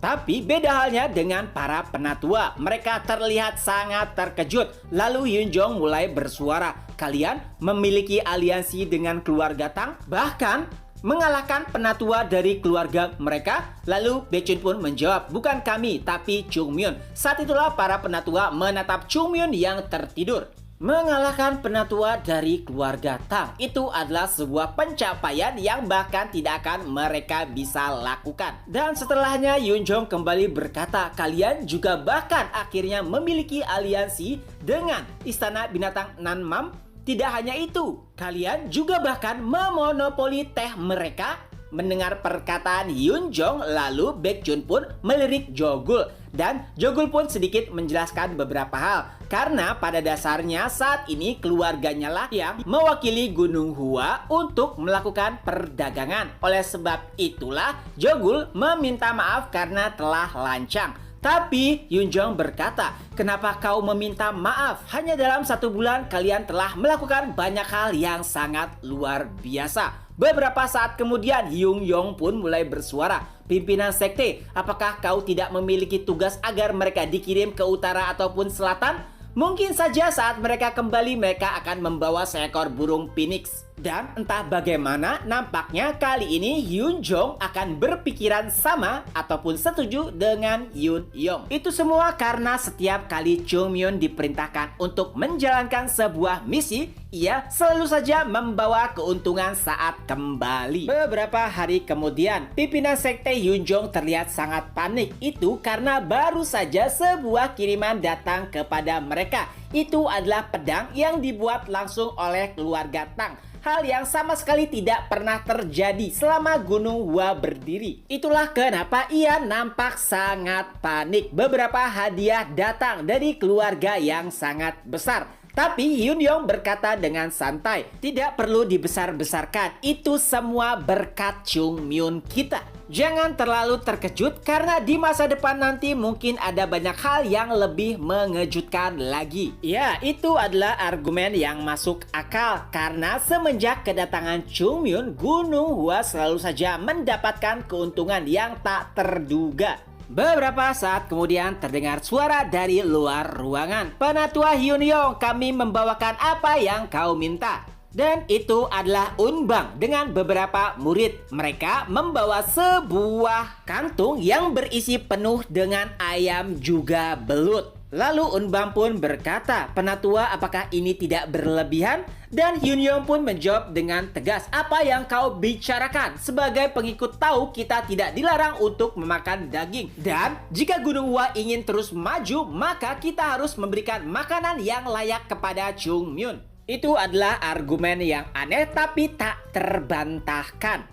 Tapi beda halnya dengan para penatua. Mereka terlihat sangat terkejut. Lalu Hyun Jong mulai bersuara, "Kalian memiliki aliansi dengan keluarga Tang? Bahkan mengalahkan penatua dari keluarga mereka?" Lalu Baekchun pun menjawab, "Bukan kami, tapi Chungmyun." Saat itulah para penatua menatap Chungmyun yang tertidur. Mengalahkan penatua dari keluarga Tang itu adalah sebuah pencapaian yang bahkan tidak akan mereka bisa lakukan. Dan setelahnya Hyun Jong kembali berkata, "Kalian juga bahkan akhirnya memiliki aliansi dengan Istana Binatang Nanmam. Tidak hanya itu, kalian juga bahkan memonopoli teh mereka." Mendengar perkataan Hyun Jong, lalu Baekhyun pun melirik Jogul. Dan Jogul pun sedikit menjelaskan beberapa hal. Karena pada dasarnya saat ini keluarganya lah yang mewakili Gunung Hua untuk melakukan perdagangan. Oleh sebab itulah Jogul meminta maaf karena telah lancang. Tapi Hyun Jong berkata, kenapa kau meminta maaf? Hanya dalam 1 bulan kalian telah melakukan banyak hal yang sangat luar biasa. Beberapa saat kemudian Hyun Yong pun mulai bersuara. Pimpinan sekte, apakah kau tidak memiliki tugas agar mereka dikirim ke utara ataupun selatan? Mungkin saja saat mereka kembali mereka akan membawa seekor burung phoenix. Dan entah bagaimana nampaknya kali ini Hyun Jong akan berpikiran sama ataupun setuju dengan Hyun Yong. Itu semua karena setiap kali Chung Myun diperintahkan untuk menjalankan sebuah misi, ia selalu saja membawa keuntungan saat kembali. Beberapa hari kemudian, pimpinan sekte Hyun Jong terlihat sangat panik. Itu karena baru saja sebuah kiriman datang kepada mereka. Itu adalah pedang yang dibuat langsung oleh keluarga Tang. Hal yang sama sekali tidak pernah terjadi selama Gunung Hua berdiri. Itulah kenapa ia nampak sangat panik. Beberapa hadiah datang dari keluarga yang sangat besar. Tapi Hyun Yong berkata dengan santai, tidak perlu dibesar-besarkan. Itu semua berkat Chung Myun kita. Jangan terlalu terkejut karena di masa depan nanti mungkin ada banyak hal yang lebih mengejutkan lagi. Ya, itu adalah argumen yang masuk akal karena semenjak kedatangan Chung Myun, Gunung Hua selalu saja mendapatkan keuntungan yang tak terduga. Beberapa saat kemudian terdengar suara dari luar ruangan. Penatua Hyun Yong, kami membawakan apa yang kau minta. Dan itu adalah Unbang dengan beberapa murid. Mereka membawa sebuah kantung yang berisi penuh dengan ayam juga belut. Lalu Unbang pun berkata, Penatua, apakah ini tidak berlebihan? Dan Hyun Yong pun menjawab dengan tegas, apa yang kau bicarakan? Sebagai pengikut tahu kita tidak dilarang untuk memakan daging. Dan jika Gunung Hua ingin terus maju, maka kita harus memberikan makanan yang layak kepada Chung Myun. Itu adalah argumen yang aneh tapi tak terbantahkan.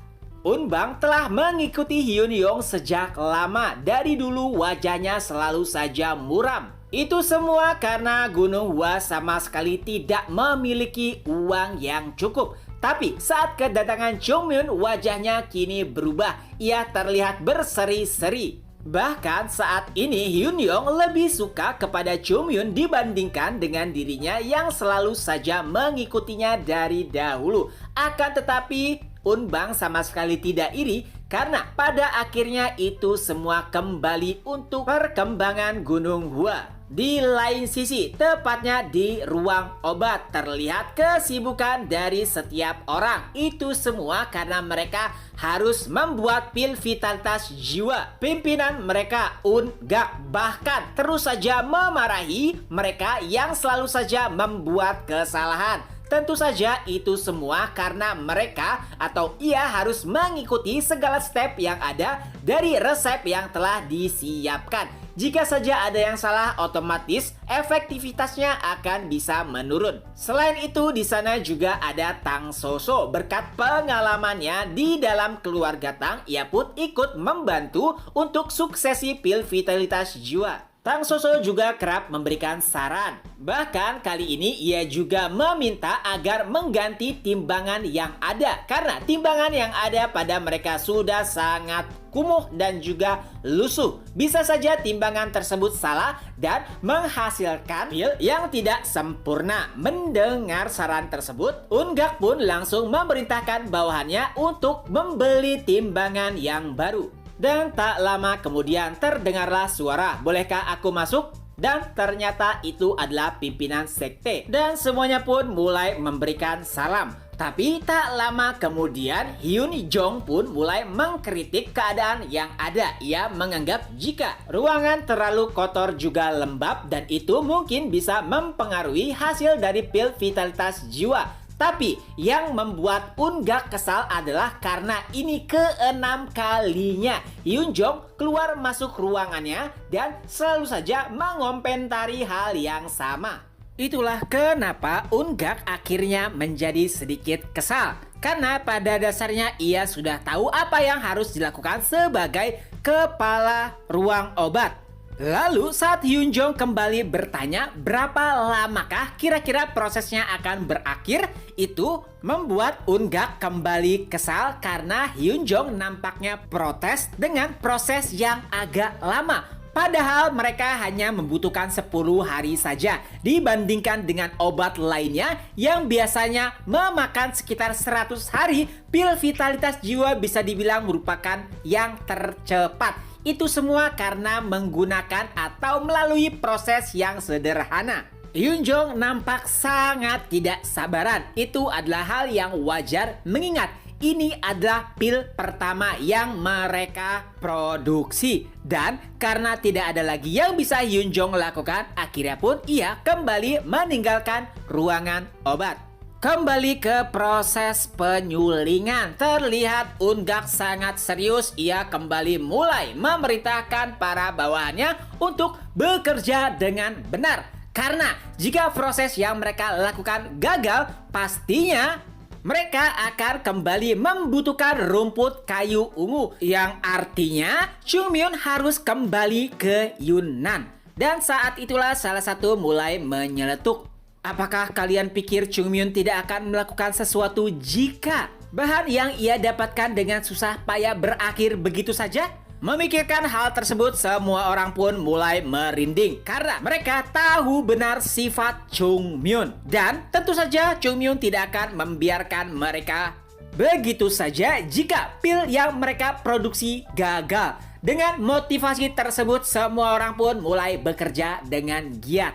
Unbang telah mengikuti Hyun Yong sejak lama. Dari dulu wajahnya selalu saja muram. Itu semua karena Gunung Hua sama sekali tidak memiliki uang yang cukup. Tapi saat kedatangan Chung Myun, wajahnya kini berubah. Ia terlihat berseri-seri. Bahkan saat ini Hyun Yong lebih suka kepada Chung Myun dibandingkan dengan dirinya yang selalu saja mengikutinya dari dahulu. Akan tetapi Unbang sama sekali tidak iri karena pada akhirnya itu semua kembali untuk perkembangan Gunung Hua. Di lain sisi, tepatnya di ruang obat, terlihat kesibukan dari setiap orang. Itu semua karena mereka harus membuat pil vitalitas jiwa. Pimpinan mereka, Un-gak, bahkan terus saja memarahi mereka yang selalu saja membuat kesalahan. Tentu saja itu semua karena mereka atau ia harus mengikuti segala step yang ada dari resep yang telah disiapkan. Jika saja ada yang salah, otomatis efektivitasnya akan bisa menurun. Selain itu, di sana juga ada Tang Soso. Berkat pengalamannya di dalam keluarga Tang, ia pun ikut membantu untuk suksesi pil vitalitas jiwa. Tang Soso juga kerap memberikan saran. Bahkan kali ini ia juga meminta agar mengganti timbangan yang ada. Karena timbangan yang ada pada mereka sudah sangat kumuh dan juga lusuh. Bisa saja timbangan tersebut salah dan menghasilkan pil yang tidak sempurna. Mendengar saran tersebut, Un-gak pun langsung memerintahkan bawahannya untuk membeli timbangan yang baru. Dan tak lama kemudian terdengarlah suara, bolehkah aku masuk? Dan ternyata itu adalah pimpinan sekte. Dan semuanya pun mulai memberikan salam. Tapi tak lama kemudian Hyun Jong pun mulai mengkritik keadaan yang ada. Ia menganggap jika ruangan terlalu kotor juga lembab dan itu mungkin bisa mempengaruhi hasil dari pil vitalitas jiwa. Tapi yang membuat Un-gak kesal adalah karena ini ke-6 kalinya Hyun Jong keluar masuk ruangannya dan selalu saja mengomentari hal yang sama. Itulah kenapa Un-gak akhirnya menjadi sedikit kesal. Karena pada dasarnya ia sudah tahu apa yang harus dilakukan sebagai kepala ruang obat. Lalu saat Hyunjong kembali bertanya berapa lamakah kira-kira prosesnya akan berakhir, itu membuat Eun-gak kembali kesal karena Hyunjong nampaknya protes dengan proses yang agak lama. Padahal mereka hanya membutuhkan 10 hari saja dibandingkan dengan obat lainnya yang biasanya memakan sekitar 100 hari. Pil vitalitas jiwa bisa dibilang merupakan yang tercepat. Itu semua karena menggunakan atau melalui proses yang sederhana. Hyunjong nampak sangat tidak sabaran. Itu adalah hal yang wajar mengingat ini adalah pil pertama yang mereka produksi. Dan karena tidak ada lagi yang bisa Hyunjong lakukan, akhirnya pun ia kembali meninggalkan ruangan obat. Kembali ke proses penyulingan, terlihat Eun-gak sangat serius. Ia kembali mulai memerintahkan para bawahannya untuk bekerja dengan benar. Karena jika proses yang mereka lakukan gagal, pastinya mereka akan kembali membutuhkan rumput kayu ungu. Yang artinya Chungmyun harus kembali ke Yunnan. Dan saat itulah salah satu mulai menyeletuk. Apakah kalian pikir Chungmyun tidak akan melakukan sesuatu jika bahan yang ia dapatkan dengan susah payah berakhir begitu saja? Memikirkan hal tersebut, semua orang pun mulai merinding karena mereka tahu benar sifat Chungmyun. Dan tentu saja Chungmyun tidak akan membiarkan mereka begitu saja jika pil yang mereka produksi gagal. Dengan motivasi tersebut, semua orang pun mulai bekerja dengan giat.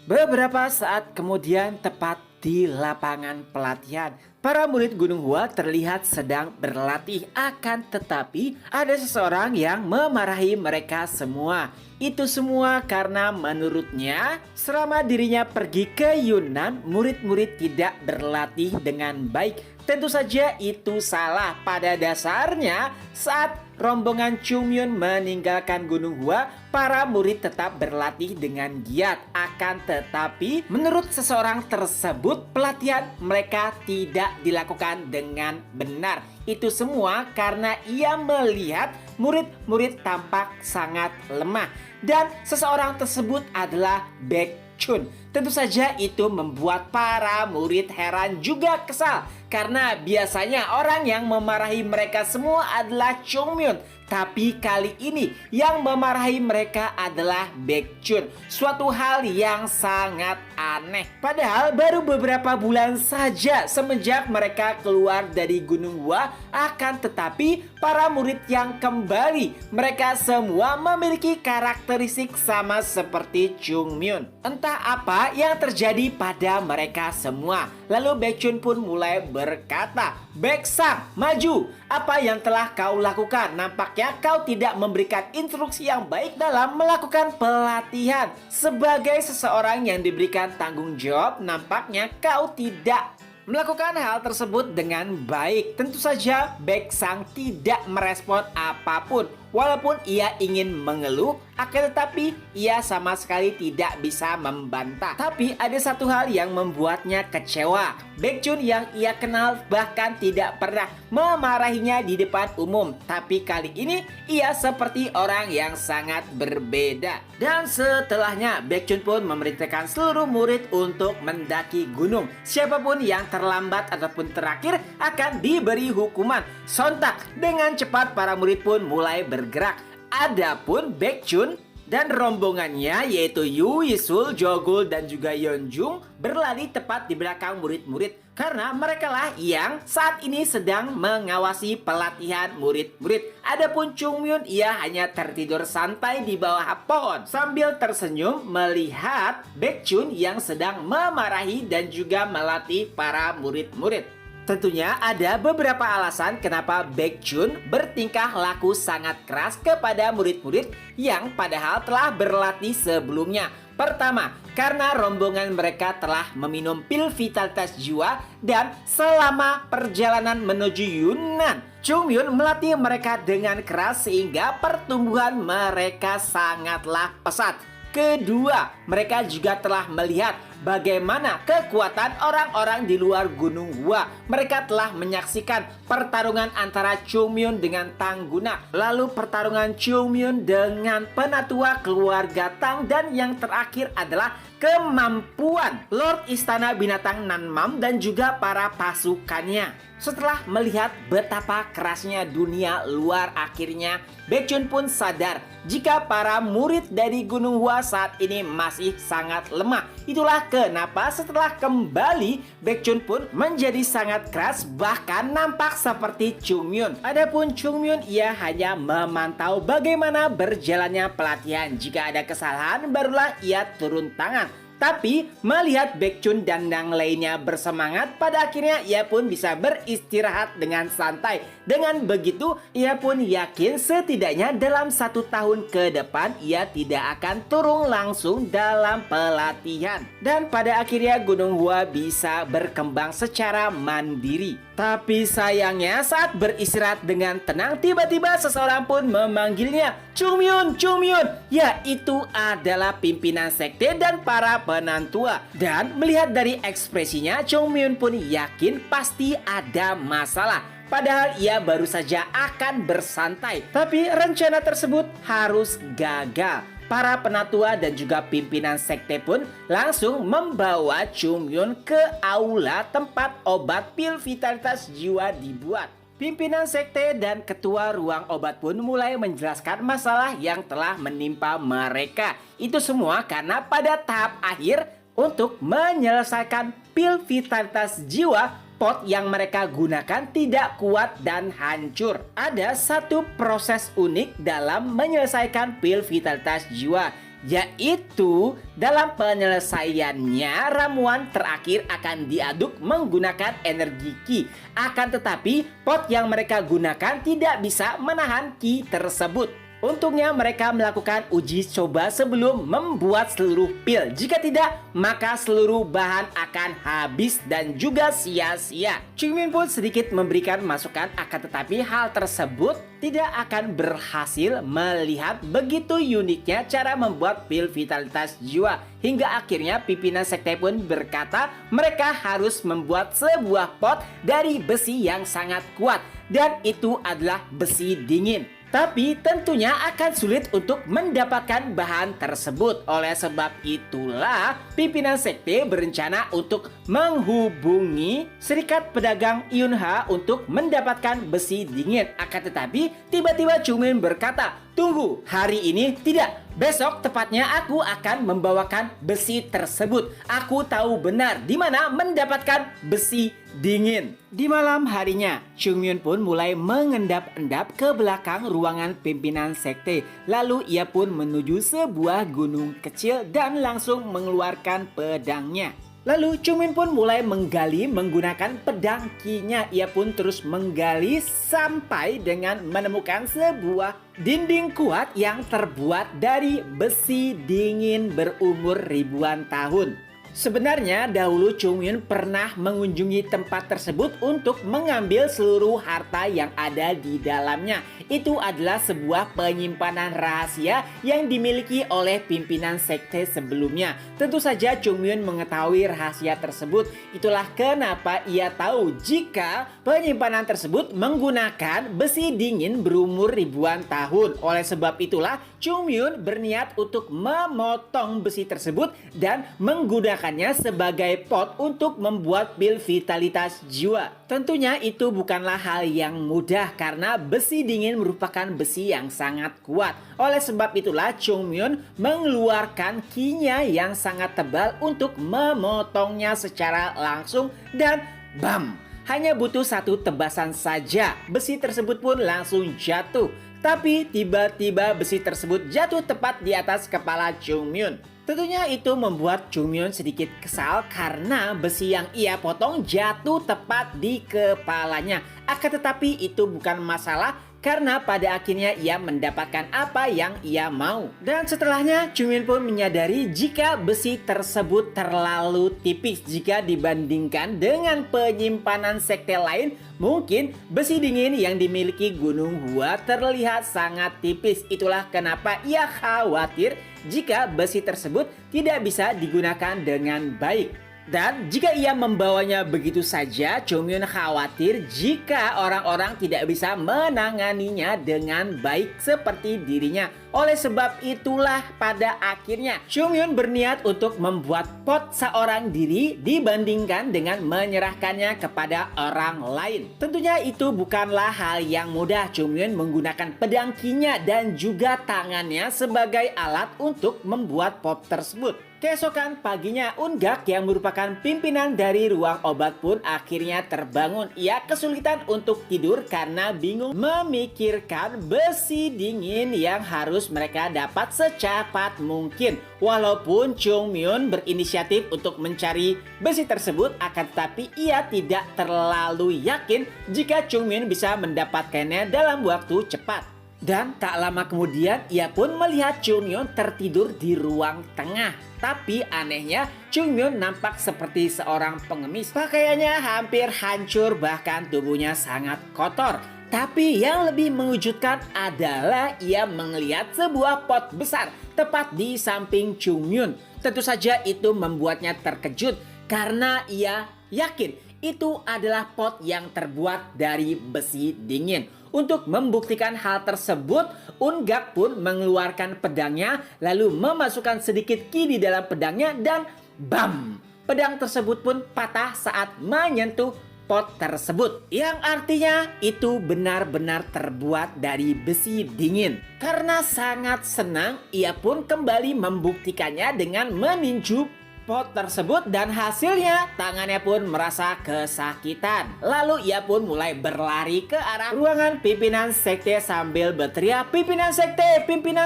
Beberapa saat kemudian, tepat di lapangan pelatihan, para murid Gunung Hua terlihat sedang berlatih. Akan tetapi ada seseorang yang memarahi mereka semua. Itu semua karena menurutnya selama dirinya pergi ke Yunnan, murid-murid tidak berlatih dengan baik. Tentu saja itu salah. Pada dasarnya saat rombongan Chungmyun meninggalkan Gunung Hua, para murid tetap berlatih dengan giat. Akan tetapi menurut seseorang tersebut, pelatihan mereka tidak dilakukan dengan benar. Itu semua karena ia melihat murid-murid tampak sangat lemah. Dan seseorang tersebut adalah Baekchun. Tentu saja itu membuat para murid heran juga kesal. Karena biasanya orang yang memarahi mereka semua adalah Chungmyun. Tapi kali ini yang memarahi mereka adalah Baekchun. Suatu hal yang sangat aneh. Padahal baru beberapa bulan saja semenjak mereka keluar dari Gunung Hua. Akan tetapi para murid yang kembali, mereka semua memiliki karakteristik sama seperti Chungmyun. Entah apa yang terjadi pada mereka semua. Lalu Baekchun pun mulai berkata, "Baeksang, maju. Apa yang telah kau lakukan? Nampaknya kau tidak memberikan instruksi yang baik dalam melakukan pelatihan. Sebagai seseorang yang diberikan tanggung jawab, nampaknya kau tidak melakukan hal tersebut dengan baik." Tentu saja Baeksang tidak merespon apapun. Walaupun ia ingin mengeluh, akan tetapi ia sama sekali tidak bisa membantah. Tapi ada satu hal yang membuatnya kecewa. Baekchun yang ia kenal bahkan tidak pernah memarahinya di depan umum. Tapi kali ini ia seperti orang yang sangat berbeda. Dan setelahnya Baekchun pun memerintahkan seluruh murid untuk mendaki gunung. Siapapun yang terlambat ataupun terakhir akan diberi hukuman. Sontak dengan cepat para murid pun mulai bergerak. Adapun Baekchun dan rombongannya yaitu Yu Yisul, Jogul dan juga Yeonjung berlari tepat di belakang murid-murid. Karena mereka lah yang saat ini sedang mengawasi pelatihan murid-murid. Adapun Chungmyun, ia hanya tertidur santai di bawah pohon sambil tersenyum melihat Baekchun yang sedang memarahi dan juga melatih para murid-murid. Tentunya ada beberapa alasan kenapa Baekchun bertingkah laku sangat keras kepada murid-murid yang padahal telah berlatih sebelumnya. Pertama, karena rombongan mereka telah meminum pil vitalitas jiwa dan selama perjalanan menuju Yunnan, Chungmyun melatih mereka dengan keras sehingga pertumbuhan mereka sangatlah pesat. Kedua, mereka juga telah melihat bagaimana kekuatan orang-orang di luar Gunung Hua. Mereka telah menyaksikan pertarungan antara Chungmyun dengan Tang Gunak, lalu pertarungan Chungmyun dengan penatua keluarga Tang, dan yang terakhir adalah kemampuan Lord Istana Binatang Nanmam dan juga para pasukannya. Setelah melihat betapa kerasnya dunia luar, akhirnya Baekhyun pun sadar jika para murid dari Gunung Hua saat ini masih sangat lemah. Itulah kenapa setelah kembali Baekhyun pun menjadi sangat keras, bahkan nampak seperti Chungmyun. Adapun Chungmyun, ia hanya memantau bagaimana berjalannya pelatihan. Jika ada kesalahan barulah ia turun tangan. Tapi melihat Baekhyun dan yang lainnya bersemangat, pada akhirnya ia pun bisa beristirahat dengan santai. Dengan begitu, ia pun yakin setidaknya dalam 1 tahun ke depan ia tidak akan turun langsung dalam pelatihan. Dan pada akhirnya Gunung Hua bisa berkembang secara mandiri. Tapi sayangnya saat beristirahat dengan tenang, tiba-tiba seseorang pun memanggilnya, "Chungmyun, Chungmyun!" Ya, itu adalah pimpinan sekte dan para penantua. Dan melihat dari ekspresinya, Chungmyun pun yakin pasti ada masalah. Padahal ia baru saja akan bersantai. Tapi rencana tersebut harus gagal. Para penatua dan juga pimpinan sekte pun langsung membawa Chungmyun ke aula tempat obat pil vitalitas jiwa dibuat. Pimpinan sekte dan ketua ruang obat pun mulai menjelaskan masalah yang telah menimpa mereka. Itu semua karena pada tahap akhir untuk menyelesaikan pil vitalitas jiwa, pot yang mereka gunakan tidak kuat dan hancur. Ada satu proses unik dalam menyelesaikan pil vitalitas jiwa, yaitu dalam penyelesaiannya ramuan terakhir akan diaduk menggunakan energi Qi. Akan tetapi pot yang mereka gunakan tidak bisa menahan Qi tersebut. Untungnya mereka melakukan uji coba sebelum membuat seluruh pil. Jika tidak, maka seluruh bahan akan habis dan juga sia-sia. Chungmyun pun sedikit memberikan masukan, akan tetapi hal tersebut tidak akan berhasil melihat begitu uniknya cara membuat pil vitalitas jiwa. Hingga akhirnya pimpinan sekte pun berkata mereka harus membuat sebuah pot dari besi yang sangat kuat, dan itu adalah besi dingin. Tapi tentunya akan sulit untuk mendapatkan bahan tersebut. Oleh sebab itulah pimpinan sekte berencana untuk menghubungi Serikat Pedagang Yunha untuk mendapatkan besi dingin. Akan tetapi tiba-tiba Chungmyun berkata, "Tunggu, hari ini tidak. Besok tepatnya aku akan membawakan besi tersebut. Aku tahu benar di mana mendapatkan besi dingin." Di malam harinya, Chungmyun pun mulai mengendap-endap ke belakang ruangan pimpinan sekte. Lalu ia pun menuju sebuah gunung kecil dan langsung mengeluarkan pedangnya. Lalu Chungmyun pun mulai menggali menggunakan pedang Qi-nya. Ia pun terus menggali sampai dengan menemukan sebuah dinding kuat yang terbuat dari besi dingin berumur ribuan tahun. Sebenarnya dahulu Chungmyun pernah mengunjungi tempat tersebut untuk mengambil seluruh harta yang ada di dalamnya. Itu adalah sebuah penyimpanan rahasia yang dimiliki oleh pimpinan sekte sebelumnya. Tentu saja Chungmyun mengetahui rahasia tersebut. Itulah kenapa ia tahu jika penyimpanan tersebut menggunakan besi dingin berumur ribuan tahun. Oleh sebab itulah Chungmyun berniat untuk memotong besi tersebut dan menggunakannya sebagai pot untuk membuat pil vitalitas jiwa. Tentunya itu bukanlah hal yang mudah karena besi dingin merupakan besi yang sangat kuat. Oleh sebab itulah Chungmyun mengeluarkan Qi-nya yang sangat tebal untuk memotongnya secara langsung dan bam! Hanya butuh satu tebasan saja, besi tersebut pun langsung jatuh. Tapi tiba-tiba besi tersebut jatuh tepat di atas kepala Chungmyun. Tentunya itu membuat Chungmyun sedikit kesal karena besi yang ia potong jatuh tepat di kepalanya. Akan tetapi itu bukan masalah karena pada akhirnya ia mendapatkan apa yang ia mau. Dan setelahnya Chungmin pun menyadari jika besi tersebut terlalu tipis jika dibandingkan dengan penyimpanan sekte lain. Mungkin besi dingin yang dimiliki Gunung Hua terlihat sangat tipis. Itulah kenapa ia khawatir jika besi tersebut tidak bisa digunakan dengan baik. Dan jika ia membawanya begitu saja, Chungmin khawatir jika orang-orang tidak bisa menanganinya dengan baik seperti dirinya. Oleh sebab itulah pada akhirnya Chungmin berniat untuk membuat pot seorang diri dibandingkan dengan menyerahkannya kepada orang lain. Tentunya itu bukanlah hal yang mudah. Chungmin menggunakan pedang Qi-nya dan juga tangannya sebagai alat untuk membuat pot tersebut. Keesokan paginya, Ungak yang merupakan pimpinan dari ruang obat pun akhirnya terbangun. Ia kesulitan untuk tidur karena bingung memikirkan besi dingin yang harus mereka dapat secepat mungkin. Walaupun Chungmin berinisiatif untuk mencari besi tersebut, akan tetapi ia tidak terlalu yakin jika Chungmin bisa mendapatkannya dalam waktu cepat. Dan tak lama kemudian ia pun melihat Chungmin tertidur di ruang tengah. Tapi anehnya Chungmin nampak seperti seorang pengemis. Pakaiannya hampir hancur, bahkan tubuhnya sangat kotor. Tapi yang lebih mengejutkan adalah ia melihat sebuah pot besar tepat di samping Chungmin. Tentu saja itu membuatnya terkejut karena ia yakin itu adalah pot yang terbuat dari besi dingin. Untuk membuktikan hal tersebut, Ungak pun mengeluarkan pedangnya lalu memasukkan sedikit Qi di dalam pedangnya dan bam! Pedang tersebut pun patah saat menyentuh pot tersebut. Yang artinya itu benar-benar terbuat dari besi dingin. Karena sangat senang, ia pun kembali membuktikannya dengan meninju pot tersebut dan hasilnya tangannya pun merasa kesakitan. Lalu ia pun mulai berlari ke arah ruangan pimpinan sekte sambil berteriak, pimpinan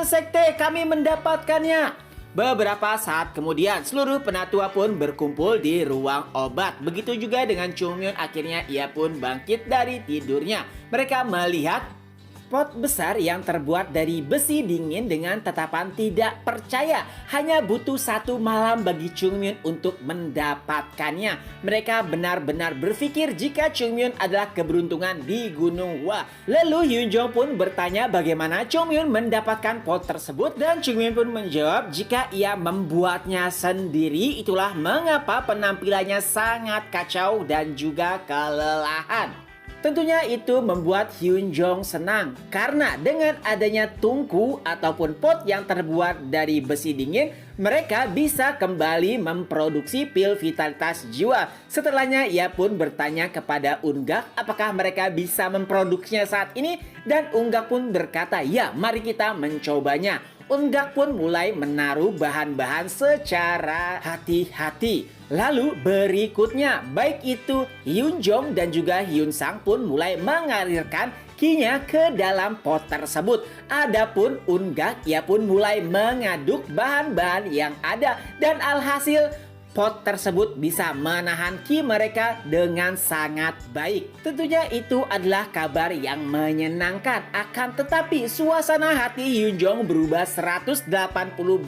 sekte, kami mendapatkannya." Beberapa saat kemudian seluruh penatua pun berkumpul di ruang obat. Begitu juga dengan Chungmin, akhirnya ia pun bangkit dari tidurnya. Mereka melihat pot besar yang terbuat dari besi dingin dengan tatapan tidak percaya. Hanya butuh 1 malam bagi Chungmin untuk mendapatkannya. Mereka benar-benar berpikir jika Chungmin adalah keberuntungan di Gunung Hua. Lalu Hyunjong pun bertanya bagaimana Chungmin mendapatkan pot tersebut. Dan Chungmin pun menjawab jika ia membuatnya sendiri. Itulah mengapa penampilannya sangat kacau dan juga kelelahan. Tentunya itu membuat Hyunjong senang karena dengan adanya tungku ataupun pot yang terbuat dari besi dingin, mereka bisa kembali memproduksi pil vitalitas jiwa. Setelahnya ia pun bertanya kepada Ungak apakah mereka bisa memproduksinya saat ini, dan Ungak pun berkata, "Ya, mari kita mencobanya." Ungak pun mulai menaruh bahan-bahan secara hati-hati. Lalu berikutnya, baik itu Hyunjong dan juga Hyunsang pun mulai mengalirkan Qi-nya ke dalam pot tersebut. Adapun Ungak, ia pun mulai mengaduk bahan-bahan yang ada dan alhasil pot tersebut bisa menahan Qi mereka dengan sangat baik. Tentunya itu adalah kabar yang menyenangkan. Akan tetapi suasana hati Hyunjong berubah 180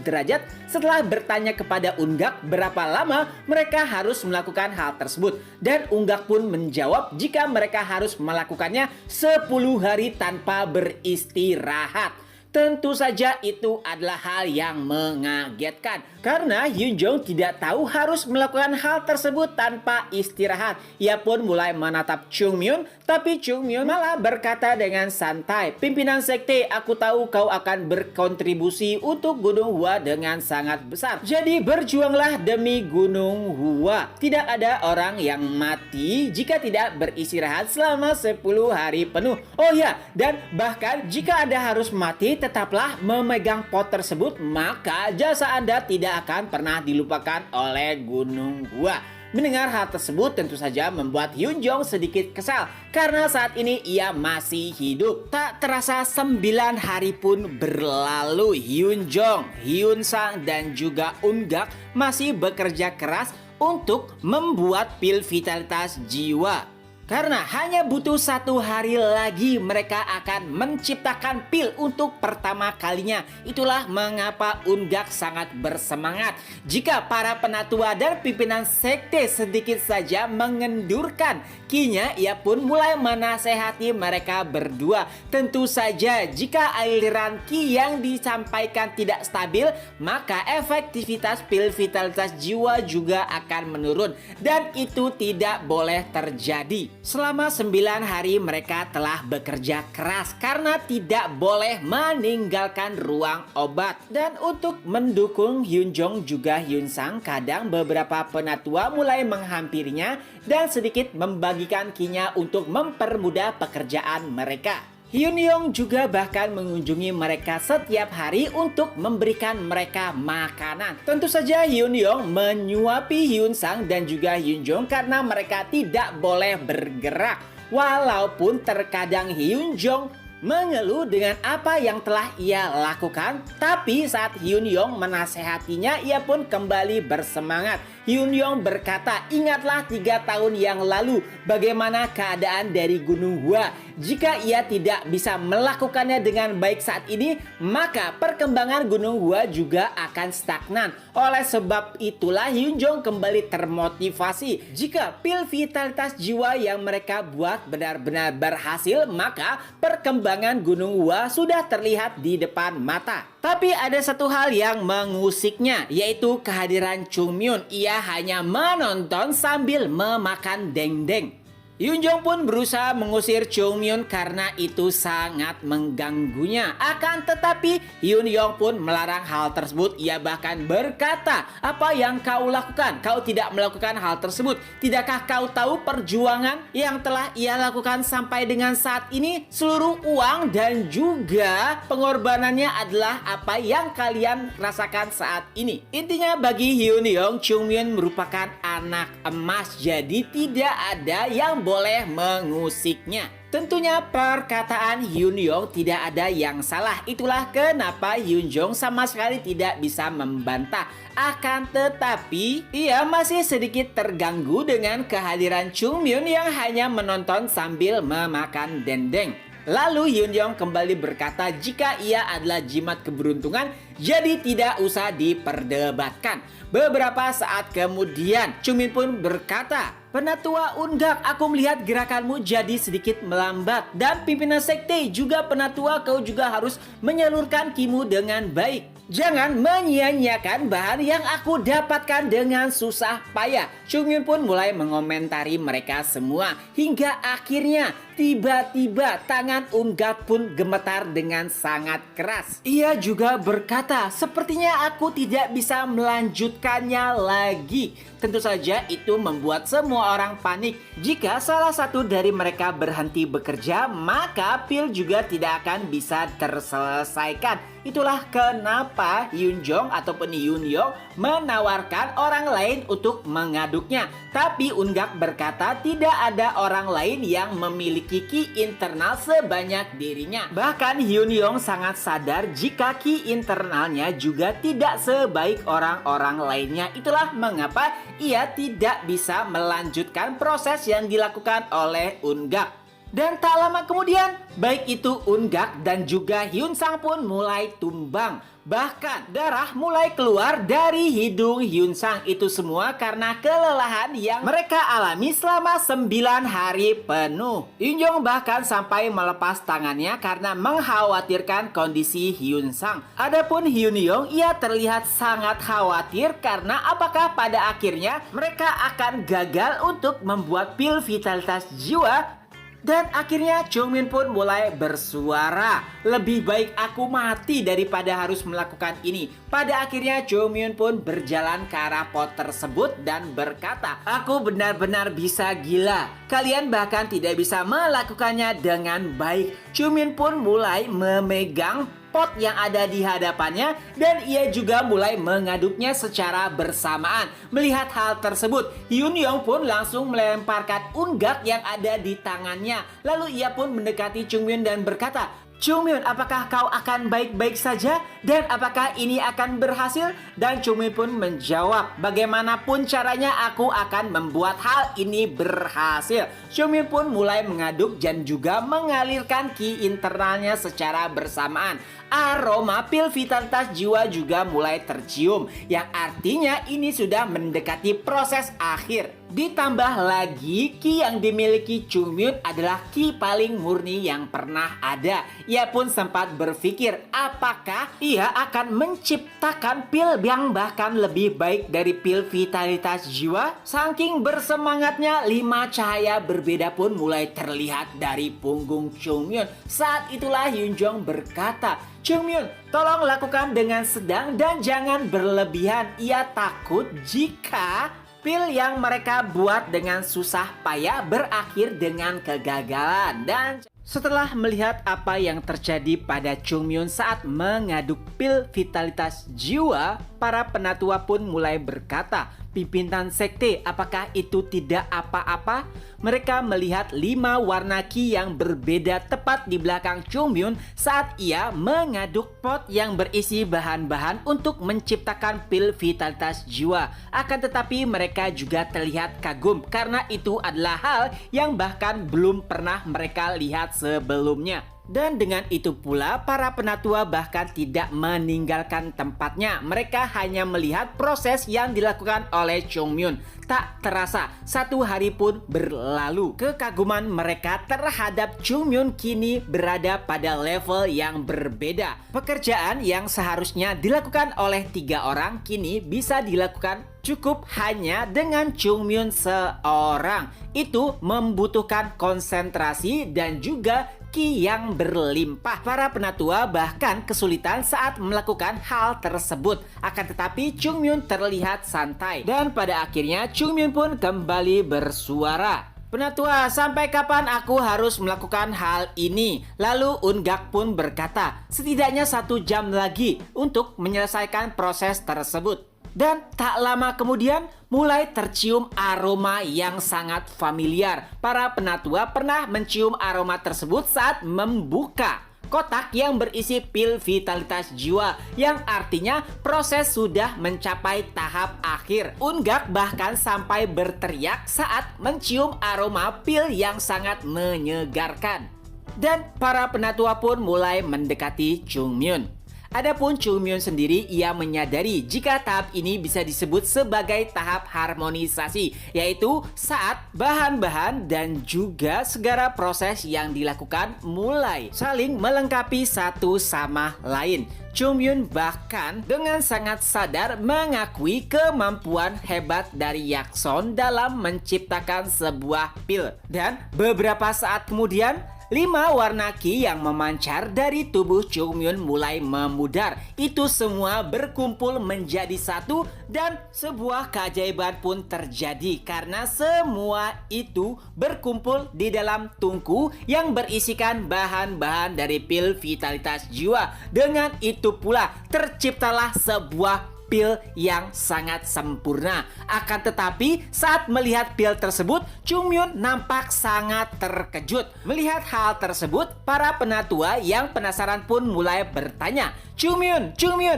derajat setelah bertanya kepada Ungak berapa lama mereka harus melakukan hal tersebut. Dan Ungak pun menjawab jika mereka harus melakukannya 10 hari tanpa beristirahat. Tentu saja itu adalah hal yang mengagetkan karena Hyunjong tidak tahu harus melakukan hal tersebut tanpa istirahat. Ia pun mulai menatap Chungmin, tapi Chungmin malah berkata dengan santai, "Pimpinan sekte, aku tahu kau akan berkontribusi untuk Gunung Hua dengan sangat besar. Jadi berjuanglah demi Gunung Hua. Tidak ada orang yang mati jika tidak beristirahat selama 10 hari penuh. Oh ya, dan bahkan jika Anda harus mati, tetaplah memegang pot tersebut, maka jasa Anda tidak akan pernah dilupakan oleh Gunung Hua." Mendengar hal tersebut tentu saja membuat Hyunjong sedikit kesal karena saat ini ia masih hidup. Tak terasa 9 hari pun berlalu. Hyunjong, Hyunsang dan juga Ungak masih bekerja keras untuk membuat pil vitalitas jiwa. Karena hanya butuh 1 hari lagi mereka akan menciptakan pil untuk pertama kalinya. Itulah mengapa Unggak sangat bersemangat. Jika para penatua dan pimpinan sekte sedikit saja mengendurkan kinya, ia pun mulai menasehati mereka berdua. Tentu saja jika aliran ki yang disampaikan tidak stabil, maka efektivitas pil vitalitas jiwa juga akan menurun. Dan itu tidak boleh terjadi. Selama 9 hari mereka telah bekerja keras karena tidak boleh meninggalkan ruang obat. Dan untuk mendukung Hyun Jong juga Hyun Sang, kadang beberapa penatua mulai menghampirinya dan sedikit membagikan kinya untuk mempermudah pekerjaan mereka. Hyun Yong juga bahkan mengunjungi mereka setiap hari untuk memberikan mereka makanan. Tentu saja Hyun Yong menyuapi Hyun Sang dan juga Hyun Jong karena mereka tidak boleh bergerak. Walaupun terkadang Hyun Jong mengeluh dengan apa yang telah ia lakukan, tapi saat Hyun Yong menasehatinya, ia pun kembali bersemangat. Hyun Yong berkata, ingatlah 3 tahun yang lalu bagaimana keadaan dari Gunung Hua. Jika ia tidak bisa melakukannya dengan baik saat ini, maka perkembangan Gunung Hua juga akan stagnan. Oleh sebab itulah Hyun Jong kembali termotivasi. Jika pil vitalitas jiwa yang mereka buat benar-benar berhasil, maka perkembangan Gunung Hua sudah terlihat di depan mata. Tapi ada satu hal yang mengusiknya, yaitu kehadiran Chung Myun. Ia hanya menonton sambil memakan dendeng. Hyun Jong pun berusaha mengusir Chung Myun karena itu sangat mengganggunya. Akan tetapi Hyun Yong pun melarang hal tersebut. Ia bahkan berkata, apa yang kau lakukan? Kau tidak melakukan hal tersebut. Tidakkah kau tahu perjuangan yang telah ia lakukan sampai dengan saat ini? Seluruh uang dan juga pengorbanannya adalah apa yang kalian rasakan saat ini. Intinya bagi Hyun Yong, Chung Myun merupakan anak emas. Jadi tidak ada yang boleh mengusiknya. Tentunya perkataan Hyun Yong tidak ada yang salah. Itulah kenapa Hyun Jong sama sekali tidak bisa membantah. Akan tetapi ia masih sedikit terganggu dengan kehadiran Chung Myun yang hanya menonton sambil memakan dendeng. Lalu Hyun Yong kembali berkata jika ia adalah jimat keberuntungan, jadi tidak usah diperdebatkan. Beberapa saat kemudian Chung Min pun berkata, Penatua Unggak, aku melihat gerakanmu jadi sedikit melambat. Dan pimpinan sekte juga penatua, kau juga harus menyalurkan kimu dengan baik. Jangan menyia-nyiakan bahan yang aku dapatkan dengan susah payah. Chung Min pun mulai mengomentari mereka semua. Hingga akhirnya tiba-tiba tangan Unggak pun gemetar dengan sangat keras. Ia juga berkata, sepertinya aku tidak bisa melanjutkannya lagi. Tentu saja itu membuat semua orang panik. Jika salah satu dari mereka berhenti bekerja, maka pil juga tidak akan bisa terselesaikan. Itulah kenapa Hyun Jong ataupun Hyun Yong menawarkan orang lain untuk mengaduknya. Tapi Unggak berkata tidak ada orang lain yang memiliki ki internal sebanyak dirinya. Bahkan Hyun Yong sangat sadar jika ki internalnya juga tidak sebaik orang-orang lainnya. Itulah mengapa ia tidak bisa melanjutkan proses yang dilakukan oleh Unggak. Dan tak lama kemudian, baik itu Unggak dan juga Hyun Sang pun mulai tumbang. Bahkan darah mulai keluar dari hidung Hyun Sang. Itu semua karena kelelahan yang mereka alami selama 9 hari penuh. Hyun Jong bahkan sampai melepas tangannya karena mengkhawatirkan kondisi Hyun Sang. Adapun Hyun Yong, ia terlihat sangat khawatir karena apakah pada akhirnya mereka akan gagal untuk membuat pil vitalitas jiwa. Dan akhirnya Chung Min pun mulai bersuara, lebih baik aku mati daripada harus melakukan ini. Pada akhirnya Chung Min pun berjalan ke arah pot tersebut dan berkata, aku benar-benar bisa gila. Kalian bahkan tidak bisa melakukannya dengan baik. Chung Min pun mulai memegang pot yang ada di hadapannya dan ia juga mulai mengaduknya secara bersamaan. Melihat hal tersebut, Hyun Yong pun langsung melemparkan Unggak yang ada di tangannya. Lalu ia pun mendekati Chung Min dan berkata, Chung-myun, apakah kau akan baik-baik saja? Dan apakah ini akan berhasil? Dan Chung-myun pun menjawab, bagaimanapun caranya aku akan membuat hal ini berhasil. Chung-myun pun mulai mengaduk dan juga mengalirkan ki internalnya secara bersamaan. Aroma pil vitalitas jiwa juga mulai tercium, yang artinya ini sudah mendekati proses akhir. Ditambah lagi, ki yang dimiliki Chung-myun adalah ki paling murni yang pernah ada. Ia pun sempat berpikir apakah ia akan menciptakan pil yang bahkan lebih baik dari pil vitalitas jiwa. Saking bersemangatnya, 5 cahaya berbeda pun mulai terlihat dari punggung Chung-myun. Saat itulah Hyun-jong berkata, Chung-myun, tolong lakukan dengan sedang dan jangan berlebihan. Ia takut jika pil yang mereka buat dengan susah payah berakhir dengan kegagalan. Dan setelah melihat apa yang terjadi pada Chung-myun saat mengaduk pil vitalitas jiwa, para penatua pun mulai berkata, pimpinan sekte, apakah itu tidak apa-apa? Mereka melihat 5 warna ki yang berbeda tepat di belakang Chung-myun saat ia mengaduk pot yang berisi bahan-bahan untuk menciptakan pil vitalitas jiwa. Akan tetapi mereka juga terlihat kagum karena itu adalah hal yang bahkan belum pernah mereka lihat sebelumnya. Dan dengan itu pula para penatua bahkan tidak meninggalkan tempatnya. Mereka hanya melihat proses yang dilakukan oleh Chung-myun. Tak terasa 1 hari pun berlalu. Kekaguman mereka terhadap Chung-myun kini berada pada level yang berbeda. Pekerjaan yang seharusnya dilakukan oleh 3 orang kini bisa dilakukan cukup hanya dengan Chung-myun seorang. Itu membutuhkan konsentrasi dan juga ki yang berlimpah. Para penatua bahkan kesulitan saat melakukan hal tersebut. Akan tetapi Chung-myun terlihat santai. Dan pada akhirnya Chung-myun pun kembali bersuara. Penatua, sampai kapan aku harus melakukan hal ini? Lalu Eun-gak pun berkata, setidaknya 1 jam lagi untuk menyelesaikan proses tersebut. Dan tak lama kemudian mulai tercium aroma yang sangat familiar. Para penatua pernah mencium aroma tersebut saat membuka kotak yang berisi pil vitalitas jiwa, yang artinya proses sudah mencapai tahap akhir. Eun-gak bahkan sampai berteriak saat mencium aroma pil yang sangat menyegarkan. Dan para penatua pun mulai mendekati Chung-myun. Adapun Chung-myun sendiri, ia menyadari jika tahap ini bisa disebut sebagai tahap harmonisasi, yaitu saat bahan-bahan dan juga segala proses yang dilakukan mulai saling melengkapi satu sama lain. Chung-myun bahkan dengan sangat sadar mengakui kemampuan hebat dari Yakson dalam menciptakan sebuah pil. Dan beberapa saat kemudian, 5 warna ki yang memancar dari tubuh Chung-myun mulai memudar. Itu semua berkumpul menjadi satu dan sebuah keajaiban pun terjadi karena semua itu berkumpul di dalam tungku yang berisikan bahan-bahan dari pil vitalitas jiwa. Dengan itu pula terciptalah sebuah pil yang sangat sempurna. Akan tetapi saat melihat pil tersebut, Chung-myun nampak sangat terkejut. Melihat hal tersebut, para penatua yang penasaran pun mulai bertanya, Chung-myun,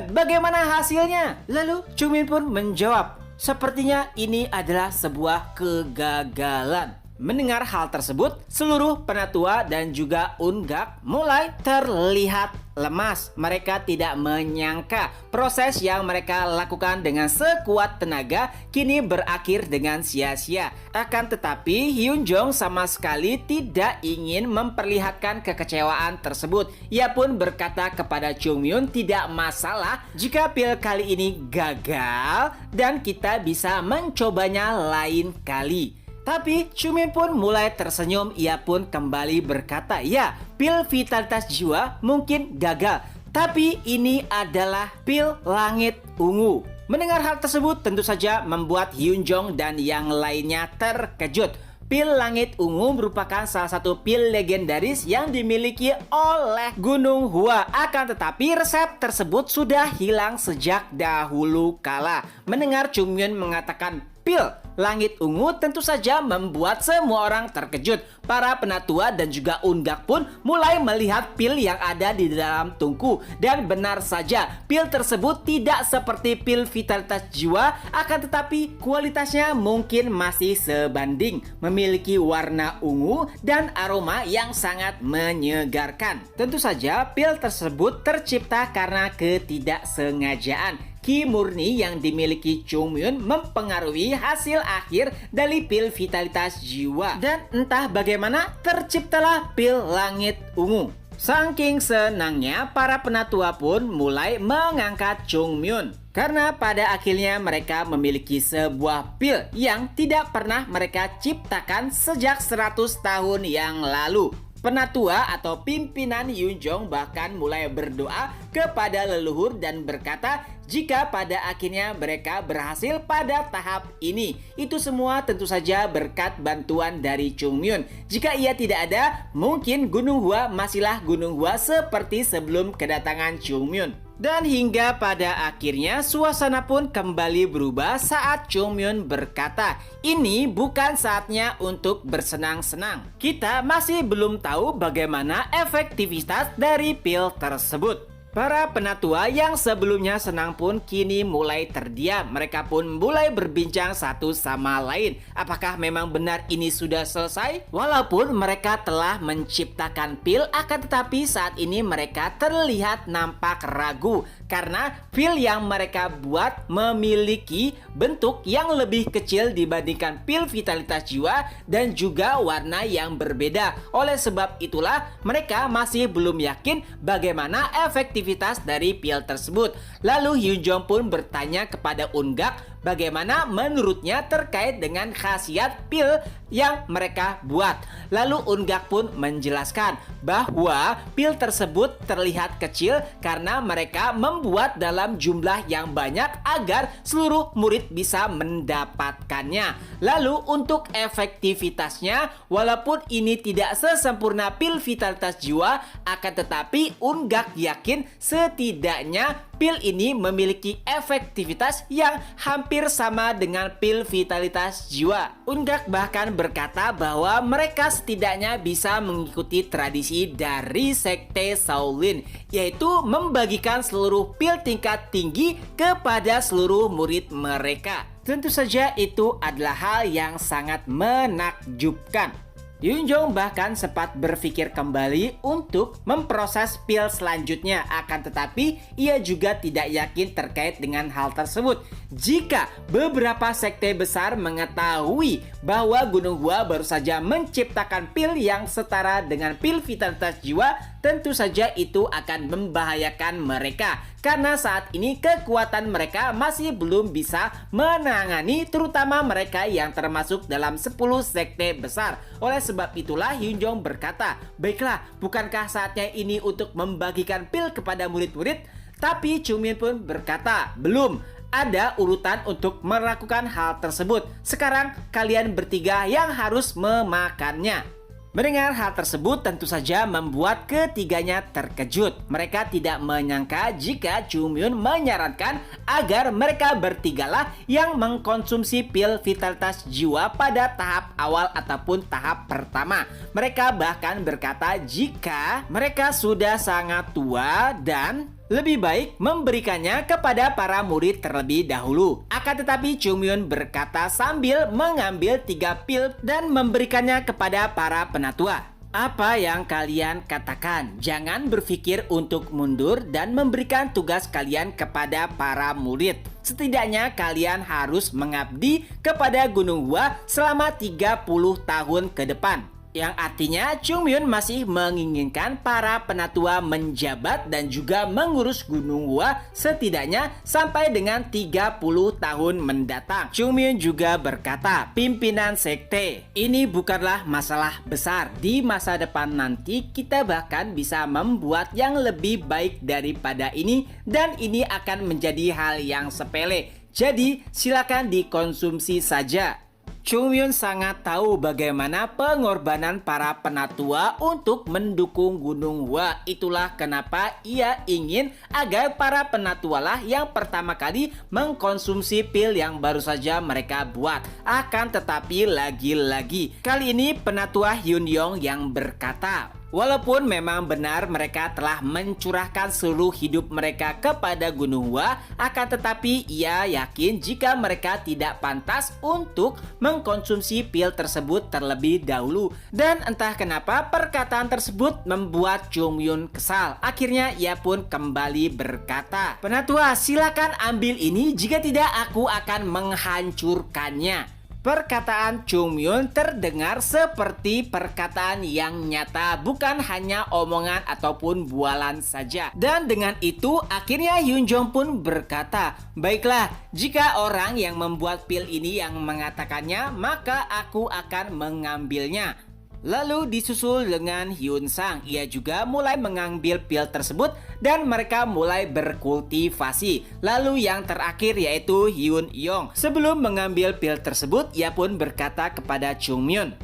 bagaimana hasilnya? Lalu Chung-myun pun menjawab, sepertinya ini adalah sebuah kegagalan. Mendengar hal tersebut, seluruh penatua dan juga Eun-gak mulai terlihat lemas. Mereka tidak menyangka proses yang mereka lakukan dengan sekuat tenaga kini berakhir dengan sia-sia. Akan tetapi Hyun-jong sama sekali tidak ingin memperlihatkan kekecewaan tersebut. Ia pun berkata kepada Chung-myun, tidak masalah jika pil kali ini gagal dan kita bisa mencobanya lain kali. Tapi Chung-myun pun mulai tersenyum. Ia pun kembali berkata, ya, pil vitalitas jiwa mungkin gagal, tapi ini adalah pil langit ungu. Mendengar hal tersebut tentu saja membuat Hyun-jong dan yang lainnya terkejut. Pil langit ungu merupakan salah satu pil legendaris yang dimiliki oleh Gunung Hua. Akan tetapi resep tersebut sudah hilang sejak dahulu kala. Mendengar Chung-myun mengatakan pil langit ungu tentu saja membuat semua orang terkejut. Para penatua dan juga unggak pun mulai melihat pil yang ada di dalam tungku. Dan benar saja, pil tersebut tidak seperti pil vitalitas jiwa, akan tetapi kualitasnya mungkin masih sebanding. Memiliki warna ungu dan aroma yang sangat menyegarkan. Tentu saja, pil tersebut tercipta karena ketidaksengajaan. Ki murni yang dimiliki Chung Myun mempengaruhi hasil akhir dari pil vitalitas jiwa. Dan entah bagaimana terciptalah pil langit ungu. Saking senangnya, para penatua pun mulai mengangkat Chung Myun. Karena pada akhirnya mereka memiliki sebuah pil yang tidak pernah mereka ciptakan sejak 100 tahun yang lalu. Penatua atau pimpinan Yunjong bahkan mulai berdoa kepada leluhur dan berkata jika pada akhirnya mereka berhasil pada tahap ini. Itu semua tentu saja berkat bantuan dari Chung Myun. Jika ia tidak ada, mungkin Gunung Hua masihlah Gunung Hua seperti sebelum kedatangan Chung Myun. Dan hingga pada akhirnya suasana pun kembali berubah saat Chung Myun berkata, ini bukan saatnya untuk bersenang-senang. Kita masih belum tahu bagaimana efektivitas dari pil tersebut. Para penatua yang sebelumnya senang pun kini mulai terdiam. Mereka pun mulai berbincang satu sama lain. Apakah memang benar ini sudah selesai? Walaupun mereka telah menciptakan pil, akan tetapi saat ini mereka terlihat nampak ragu. Karena pil yang mereka buat memiliki bentuk yang lebih kecil dibandingkan pil vitalitas jiwa dan juga warna yang berbeda. Oleh sebab itulah mereka masih belum yakin bagaimana efektivitas dari pil tersebut. Lalu Hyunjong pun bertanya kepada Unggak bagaimana menurutnya terkait dengan khasiat pil yang mereka buat. Lalu Unggak pun menjelaskan bahwa pil tersebut terlihat kecil karena mereka membuat dalam jumlah yang banyak agar seluruh murid bisa mendapatkannya. Lalu untuk efektivitasnya, walaupun ini tidak sesempurna pil vitalitas jiwa, akan tetapi Unggak yakin setidaknya pil ini memiliki efektivitas yang hampir sama dengan pil vitalitas jiwa. Unggak bahkan berkata bahwa mereka setidaknya bisa mengikuti tradisi dari sekte Shaolin, yaitu membagikan seluruh pil tingkat tinggi kepada seluruh murid mereka. Tentu saja itu adalah hal yang sangat menakjubkan. Yunjong bahkan sempat berpikir kembali untuk memproses pil selanjutnya, akan tetapi ia juga tidak yakin terkait dengan hal tersebut. Jika beberapa sekte besar mengetahui bahwa Gunung Hua baru saja menciptakan pil yang setara dengan pil vitalitas jiwa, tentu saja itu akan membahayakan mereka. Karena saat ini kekuatan mereka masih belum bisa menangani terutama mereka yang termasuk dalam 10 sekte besar. Oleh sebab itulah Hyunjong berkata, baiklah, bukankah saatnya ini untuk membagikan pil kepada murid-murid? Tapi Chung Myun pun berkata, belum. Ada urutan untuk melakukan hal tersebut. Sekarang kalian bertiga yang harus memakannya. Mendengar hal tersebut tentu saja membuat ketiganya terkejut. Mereka tidak menyangka jika Chung Myun menyarankan agar mereka bertigalah yang mengkonsumsi pil vitalitas jiwa pada tahap awal ataupun tahap pertama. Mereka bahkan berkata jika mereka sudah sangat tua dan lebih baik memberikannya kepada para murid terlebih dahulu. Akan tetapi Chung Myun berkata sambil mengambil 3 pil dan memberikannya kepada para penatua. Apa yang kalian katakan? Jangan berpikir untuk mundur dan memberikan tugas kalian kepada para murid. Setidaknya kalian harus mengabdi kepada Gunung Hua selama 30 tahun ke depan. Yang artinya Chung Myun masih menginginkan para penatua menjabat dan juga mengurus Gunung Hua setidaknya sampai dengan 30 tahun mendatang. Chung Myun juga berkata, pimpinan sekte, ini bukanlah masalah besar. Di masa depan nanti kita bahkan bisa membuat yang lebih baik daripada ini dan ini akan menjadi hal yang sepele. Jadi silakan dikonsumsi saja. Chung Myun sangat tahu bagaimana pengorbanan para penatua untuk mendukung Gunung Hua. Itulah kenapa ia ingin agar para penatualah yang pertama kali mengkonsumsi pil yang baru saja mereka buat. Akan tetapi lagi-lagi, kali ini penatua Hyun Yong yang berkata, walaupun memang benar mereka telah mencurahkan seluruh hidup mereka kepada Gunung Hua, akan tetapi ia yakin jika mereka tidak pantas untuk mengkonsumsi pil tersebut terlebih dahulu. Dan entah kenapa perkataan tersebut membuat Chung Myun kesal. Akhirnya ia pun kembali berkata, penatua silakan ambil ini, jika tidak aku akan menghancurkannya. Perkataan Chung Myun terdengar seperti perkataan yang nyata, bukan hanya omongan ataupun bualan saja. Dan dengan itu akhirnya Hyun Jong pun berkata, baiklah, jika orang yang membuat pil ini yang mengatakannya, maka aku akan mengambilnya. Lalu disusul dengan Hyun Sang, ia juga mulai mengambil pil tersebut dan mereka mulai berkultivasi. Lalu yang terakhir yaitu Hyun Yong. Sebelum mengambil pil tersebut, ia pun berkata kepada Chung Myun,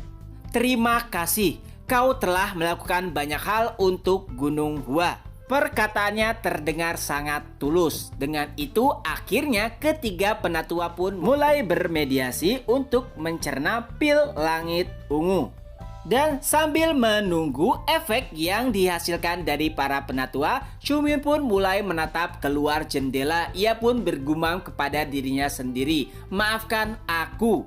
terima kasih, kau telah melakukan banyak hal untuk Gunung Hua. Perkataannya terdengar sangat tulus. Dengan itu akhirnya ketiga penatua pun mulai bermediasi untuk mencerna pil langit ungu. Dan sambil menunggu efek yang dihasilkan dari para penatua, Chung Myun pun mulai menatap keluar jendela. Ia pun bergumam kepada dirinya sendiri, maafkan aku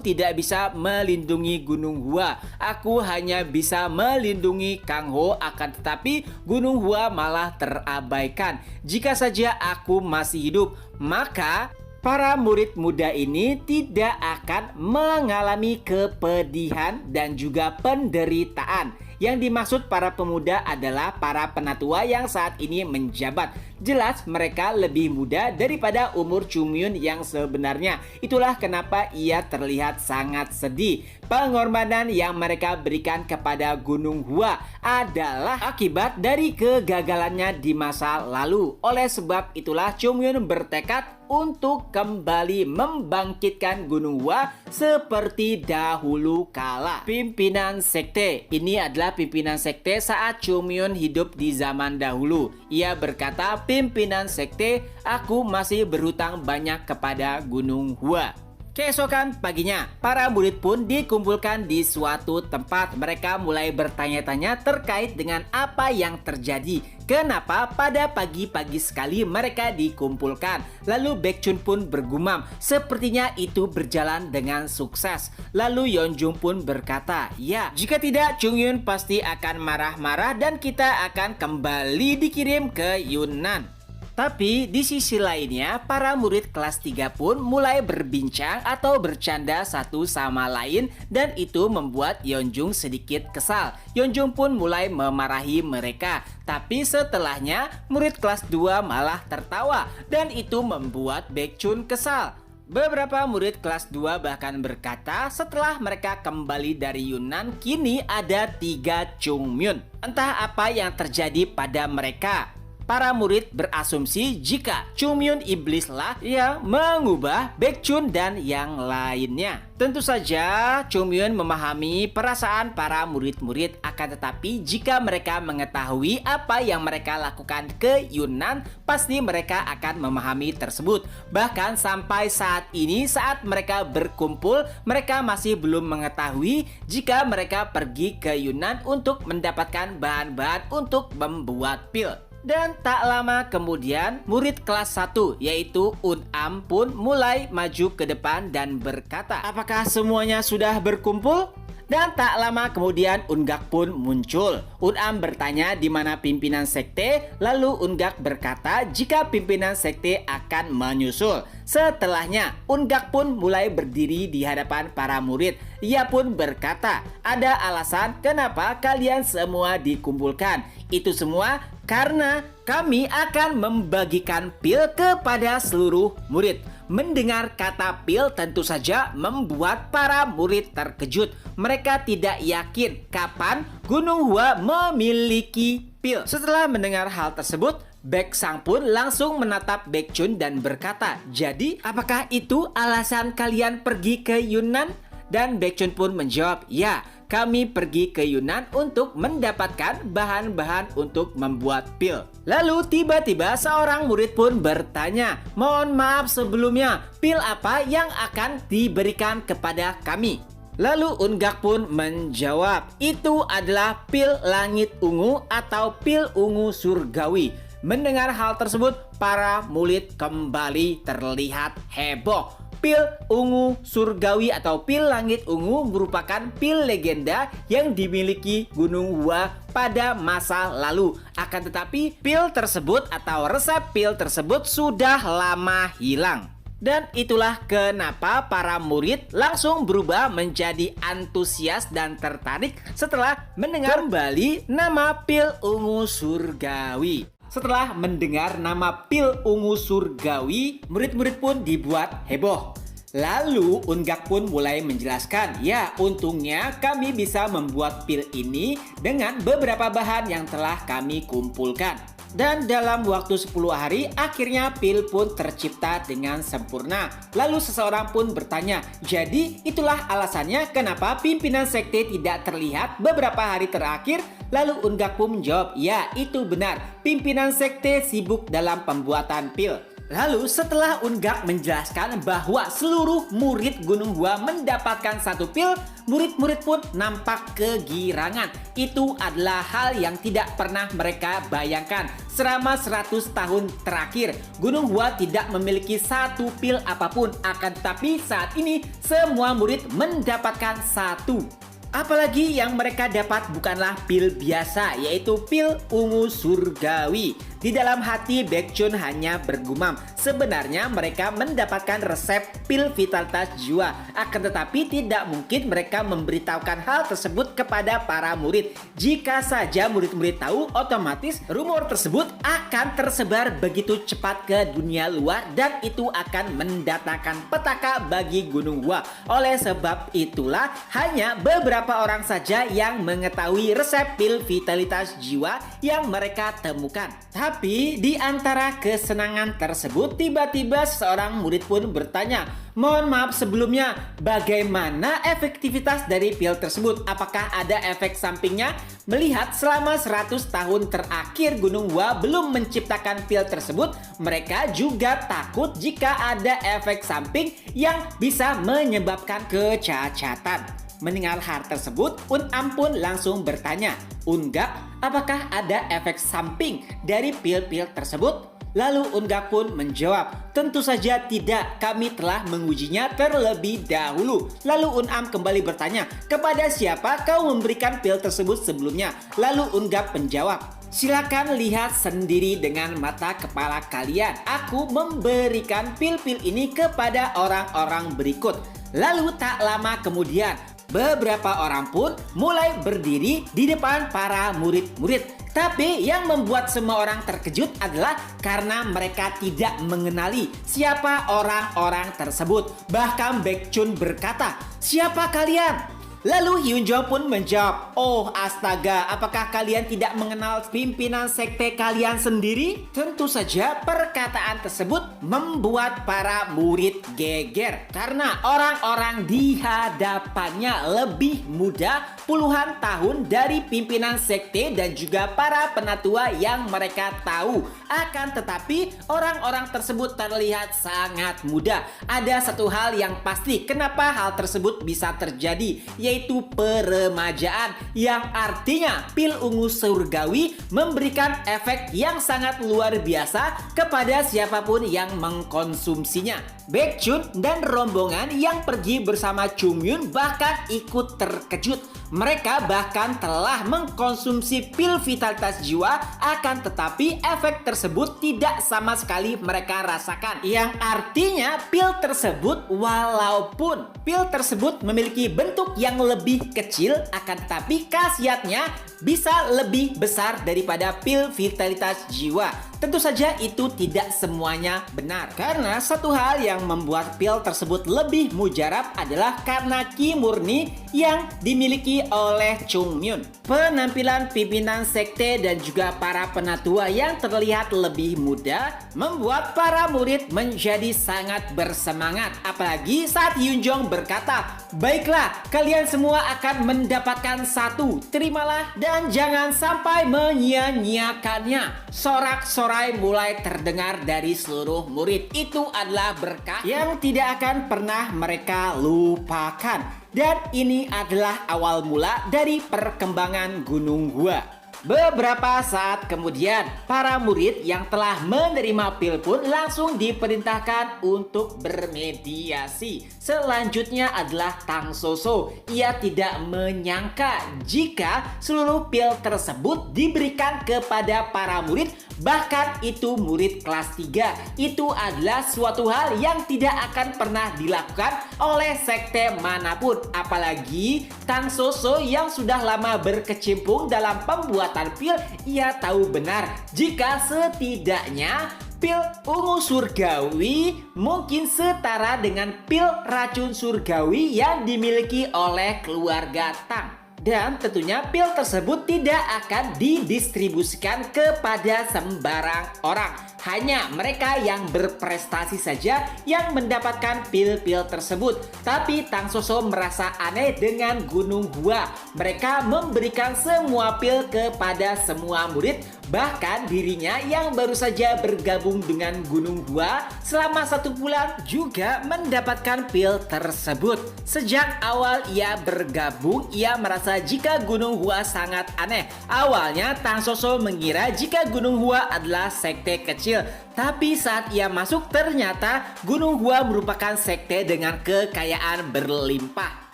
tidak bisa melindungi Gunung Hua. Aku hanya bisa melindungi Kang Ho, akan tetapi Gunung Hua malah terabaikan. Jika saja aku masih hidup, maka para murid muda ini tidak akan mengalami kepedihan dan juga penderitaan. Yang dimaksud para pemuda adalah para penatua yang saat ini menjabat. Jelas mereka lebih muda daripada umur Chung Myun yang sebenarnya. Itulah kenapa ia terlihat sangat sedih. Pengorbanan yang mereka berikan kepada Gunung Hua adalah akibat dari kegagalannya di masa lalu. Oleh sebab itulah Chung Myun bertekad untuk kembali membangkitkan Gunung Hua seperti dahulu kala. Pimpinan sekte ini adalah pimpinan sekte saat Chung Myun hidup di zaman dahulu. Ia berkata, pimpinan sekte, aku masih berhutang banyak kepada Gunung Hua. Keesokan paginya, para murid pun dikumpulkan di suatu tempat. Mereka mulai bertanya-tanya terkait dengan apa yang terjadi. Kenapa pada pagi-pagi sekali mereka dikumpulkan? Lalu Baekhyun pun bergumam, sepertinya itu berjalan dengan sukses. Lalu Yeonjung pun berkata, ya, jika tidak Chung Myun pasti akan marah-marah dan kita akan kembali dikirim ke Yunnan. Tapi di sisi lainnya, para murid kelas 3 pun mulai berbincang atau bercanda satu sama lain dan itu membuat Yeonjung sedikit kesal. Yeonjung pun mulai memarahi mereka. Tapi setelahnya, murid kelas 2 malah tertawa dan itu membuat Baekhyun kesal. Beberapa murid kelas 2 bahkan berkata setelah mereka kembali dari Yunnan, kini ada 3 Chung Myun. Entah apa yang terjadi pada mereka. Para murid berasumsi jika Chung Myun iblislah yang mengubah Baekhyun dan yang lainnya. Tentu saja Chung Myun memahami perasaan para murid-murid, akan tetapi jika mereka mengetahui apa yang mereka lakukan ke Yunnan, pasti mereka akan memahami tersebut. Bahkan sampai saat ini saat mereka berkumpul, mereka masih belum mengetahui jika mereka pergi ke Yunnan untuk mendapatkan bahan-bahan untuk membuat pil. Dan tak lama kemudian murid kelas 1 yaitu Un-am pun mulai maju ke depan dan berkata, apakah semuanya sudah berkumpul? Dan tak lama kemudian Ungak pun muncul. Un-am bertanya di mana pimpinan sekte, lalu Ungak berkata jika pimpinan sekte akan menyusul. Setelahnya Ungak pun mulai berdiri di hadapan para murid. Ia pun berkata, ada alasan kenapa kalian semua dikumpulkan. Itu semua karena kami akan membagikan pil kepada seluruh murid. Mendengar kata pil tentu saja membuat para murid terkejut. Mereka tidak yakin kapan Gunung Hua memiliki pil. Setelah mendengar hal tersebut, Baek Sang pun langsung menatap Baekhyun dan berkata, jadi apakah itu alasan kalian pergi ke Yunnan? Dan Baekhyun pun menjawab, ya, kami pergi ke Yunnan untuk mendapatkan bahan-bahan untuk membuat pil. Lalu tiba-tiba seorang murid pun bertanya, mohon maaf sebelumnya, pil apa yang akan diberikan kepada kami? Lalu Ungak pun menjawab, itu adalah pil langit ungu atau pil ungu surgawi. Mendengar hal tersebut, para murid kembali terlihat heboh. Pil ungu surgawi atau pil langit ungu merupakan pil legenda yang dimiliki Gunung Hua pada masa lalu. Akan tetapi pil tersebut atau resep pil tersebut sudah lama hilang. Dan itulah kenapa para murid langsung berubah menjadi antusias dan tertarik setelah mendengar kembali nama pil ungu surgawi. Setelah mendengar nama pil ungu surgawi, murid-murid pun dibuat heboh. Lalu Ungak pun mulai menjelaskan, ya untungnya kami bisa membuat pil ini dengan beberapa bahan yang telah kami kumpulkan. Dan dalam waktu 10 hari akhirnya pil pun tercipta dengan sempurna. Lalu seseorang pun bertanya, jadi itulah alasannya kenapa pimpinan sekte tidak terlihat beberapa hari terakhir? Lalu Ungak pun menjawab, ya itu benar, pimpinan sekte sibuk dalam pembuatan pil. Lalu setelah Ungak menjelaskan bahwa seluruh murid Gunung Hua mendapatkan satu pil, murid-murid pun nampak kegirangan. Itu adalah hal yang tidak pernah mereka bayangkan. Selama 100 tahun terakhir, Gunung Hua tidak memiliki satu pil apapun. Akan tetapi saat ini semua murid mendapatkan satu. Apalagi yang mereka dapat bukanlah pil biasa, yaitu pil ungu surgawi. Di dalam hati Baekhyun hanya bergumam, sebenarnya mereka mendapatkan resep pil vitalitas jiwa. Akan tetapi tidak mungkin mereka memberitahukan hal tersebut kepada para murid. Jika saja murid-murid tahu, otomatis rumor tersebut akan tersebar begitu cepat ke dunia luar dan itu akan mendatangkan petaka bagi Gunung Hua. Oleh sebab itulah hanya beberapa orang saja yang mengetahui resep pil vitalitas jiwa yang mereka temukan. Tapi di antara kesenangan tersebut tiba-tiba seorang murid pun bertanya, mohon maaf sebelumnya, bagaimana efektivitas dari pil tersebut? Apakah ada efek sampingnya? Melihat selama 100 tahun terakhir Gunung Hua belum menciptakan pil tersebut, mereka juga takut jika ada efek samping yang bisa menyebabkan kecacatan. Mendengar hal tersebut, Unam pun langsung bertanya, Ungak, apakah ada efek samping dari pil-pil tersebut? Lalu Ungak pun menjawab, tentu saja tidak, kami telah mengujinya terlebih dahulu. Lalu Unam kembali bertanya, kepada siapa kau memberikan pil tersebut sebelumnya? Lalu Ungak menjawab, silakan lihat sendiri dengan mata kepala kalian. Aku memberikan pil-pil ini kepada orang-orang berikut. Lalu tak lama kemudian, beberapa orang pun mulai berdiri di depan para murid-murid. Tapi yang membuat semua orang terkejut adalah karena mereka tidak mengenali siapa orang-orang tersebut. Bahkan Baekhyun berkata, siapa kalian? Lalu Hyunjong pun menjawab, oh astaga, apakah kalian tidak mengenal pimpinan sekte kalian sendiri? Tentu saja perkataan tersebut membuat para murid geger. Karena orang-orang di hadapannya lebih muda puluhan tahun dari pimpinan sekte dan juga para penatua yang mereka tahu. Akan tetapi orang-orang tersebut terlihat sangat muda. Ada satu hal yang pasti kenapa hal tersebut bisa terjadi, yaitu peremajaan, yang artinya pil ungu surgawi memberikan efek yang sangat luar biasa kepada siapapun yang mengkonsumsinya. Baekhyun dan rombongan yang pergi bersama Chung Yun bahkan ikut terkejut. Mereka bahkan telah mengkonsumsi pil vitalitas jiwa, akan tetapi efek tersebut tidak sama sekali mereka rasakan. Yang artinya pil tersebut, walaupun pil tersebut memiliki bentuk yang lebih kecil, akan tetapi khasiatnya bisa lebih besar daripada pil vitalitas jiwa. Tentu saja itu tidak semuanya benar. Karena satu hal yang membuat pil tersebut lebih mujarab adalah karena ki murni yang dimiliki oleh Chung Myun. Penampilan pimpinan sekte dan juga para penatua yang terlihat lebih muda membuat para murid menjadi sangat bersemangat. Apalagi saat Hyun Jong berkata, "Baiklah, kalian semua akan mendapatkan satu. Terimalah dan jangan sampai menyia-nyiakannya." Sorak-sorai mulai terdengar dari seluruh murid. Itu adalah berkah yang tidak akan pernah mereka lupakan. Dan ini adalah awal mula dari perkembangan Gunung Gua. Beberapa saat kemudian, para murid yang telah menerima pil pun langsung diperintahkan untuk bermediasi. Selanjutnya adalah Tang Soso. Ia tidak menyangka jika seluruh pil tersebut diberikan kepada para murid, bahkan itu murid kelas 3. Itu adalah suatu hal yang tidak akan pernah dilakukan oleh sekte manapun. Apalagi Tang Soso yang sudah lama berkecimpung dalam pembuatan pil, ia tahu benar jika setidaknya pil ungu surgawi mungkin setara dengan pil racun surgawi yang dimiliki oleh keluarga Tang. Dan tentunya pil tersebut tidak akan didistribusikan kepada sembarang orang. Hanya mereka yang berprestasi saja yang mendapatkan pil-pil tersebut. Tapi Tang Soso merasa aneh dengan Gunung Gua. Mereka memberikan semua pil kepada semua murid. Bahkan dirinya yang baru saja bergabung dengan Gunung Gua selama 1 bulan juga mendapatkan pil tersebut. Sejak awal ia bergabung, ia merasa jika Gunung Gua sangat aneh. Awalnya Tang Soso mengira jika Gunung Gua adalah sekte kecil. Tapi saat ia masuk ternyata Gunung Gua merupakan sekte dengan kekayaan berlimpah.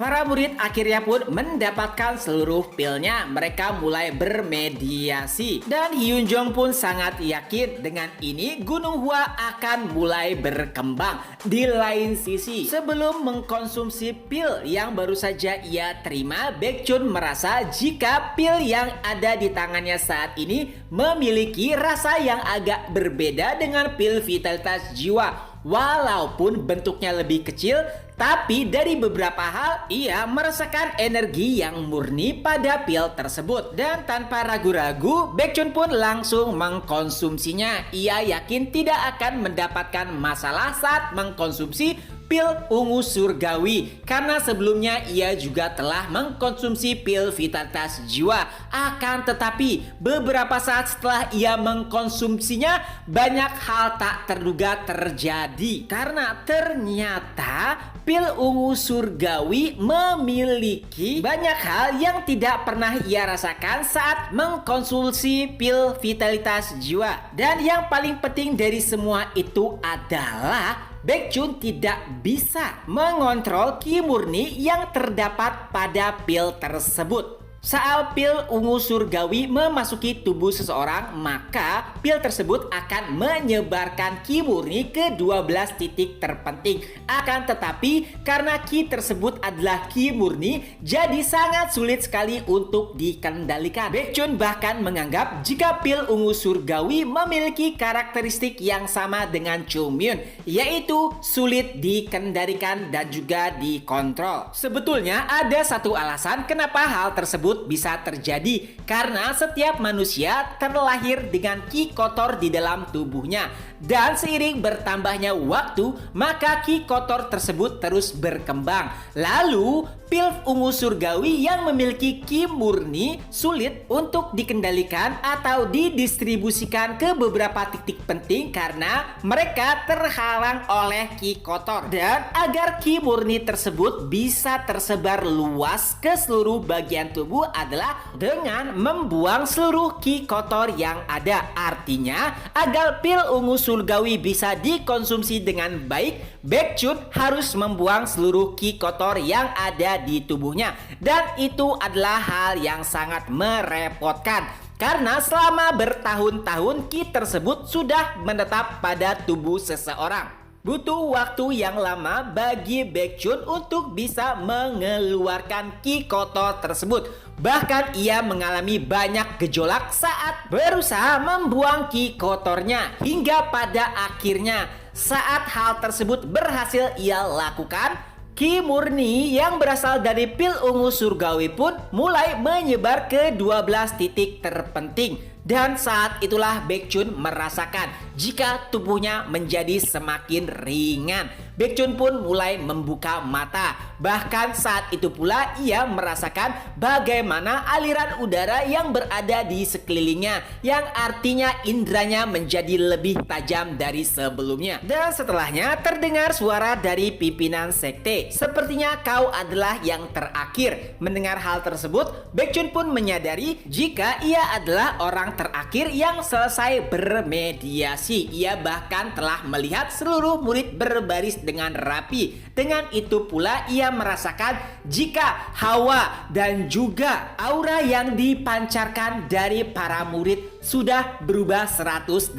Para murid akhirnya pun mendapatkan seluruh pilnya. Mereka mulai bermediasi. Dan Hyun Jong pun sangat yakin dengan ini Gunung Gua akan mulai berkembang. Di lain sisi, sebelum mengkonsumsi pil yang baru saja ia terima, Baekhyun merasa jika pil yang ada di tangannya saat ini memiliki rasa yang agak berbeda dengan pil vitalitas jiwa. Walaupun bentuknya lebih kecil, tapi dari beberapa hal ia merasakan energi yang murni pada pil tersebut. Dan tanpa ragu-ragu, Baekhyun pun langsung mengkonsumsinya. Ia yakin tidak akan mendapatkan masalah saat mengkonsumsi pil ungu surgawi, karena sebelumnya ia juga telah mengkonsumsi pil vitalitas jiwa. Akan tetapi beberapa saat setelah ia mengkonsumsinya, banyak hal tak terduga terjadi. Karena ternyata pil ungu surgawi memiliki banyak hal yang tidak pernah ia rasakan saat mengkonsumsi pil vitalitas jiwa. Dan yang paling penting dari semua itu adalah Baekhyun tidak bisa mengontrol ki murni yang terdapat pada pil tersebut. Saat pil ungu surgawi memasuki tubuh seseorang, maka pil tersebut akan menyebarkan ki murni ke 12 titik terpenting. Akan tetapi karena ki tersebut adalah ki murni, jadi sangat sulit sekali untuk dikendalikan. Baekhyun bahkan menganggap jika pil ungu surgawi memiliki karakteristik yang sama dengan Chung Myun, yaitu sulit dikendalikan dan juga dikontrol. Sebetulnya ada satu alasan kenapa hal tersebut bisa terjadi, karena setiap manusia terlahir dengan ki kotor di dalam tubuhnya, dan seiring bertambahnya waktu maka ki kotor tersebut terus berkembang. Lalu pil ungu surgawi yang memiliki ki murni sulit untuk dikendalikan atau didistribusikan ke beberapa titik penting karena mereka terhalang oleh ki kotor. Dan agar ki murni tersebut bisa tersebar luas ke seluruh bagian tubuh adalah dengan membuang seluruh ki kotor yang ada. Artinya agar pil ungu surgawi bisa dikonsumsi dengan baik, Baekhyun harus membuang seluruh ki kotor yang ada di tubuhnya. Dan itu adalah hal yang sangat merepotkan, karena selama bertahun-tahun ki tersebut sudah menetap pada tubuh seseorang. Butuh waktu yang lama bagi Baekhyun untuk bisa mengeluarkan ki kotor tersebut. Bahkan ia mengalami banyak gejolak saat berusaha membuang ki kotornya. Hingga pada akhirnya saat hal tersebut berhasil ia lakukan, ki murni yang berasal dari pil ungu surgawi pun mulai menyebar ke 12 titik terpenting. Dan saat itulah Baekhyun merasakan jika tubuhnya menjadi semakin ringan. Baekhyun pun mulai membuka mata. Bahkan saat itu pula ia merasakan bagaimana aliran udara yang berada di sekelilingnya, yang artinya indranya menjadi lebih tajam dari sebelumnya. Dan setelahnya terdengar suara dari pimpinan sekte. Sepertinya kau adalah yang terakhir. Mendengar hal tersebut, Baekhyun pun menyadari jika ia adalah orang terakhir yang selesai bermediasi. Ia bahkan telah melihat seluruh murid berbaris dengan rapi. Dengan itu pula ia merasakan jika hawa dan juga aura yang dipancarkan dari para murid sudah berubah 180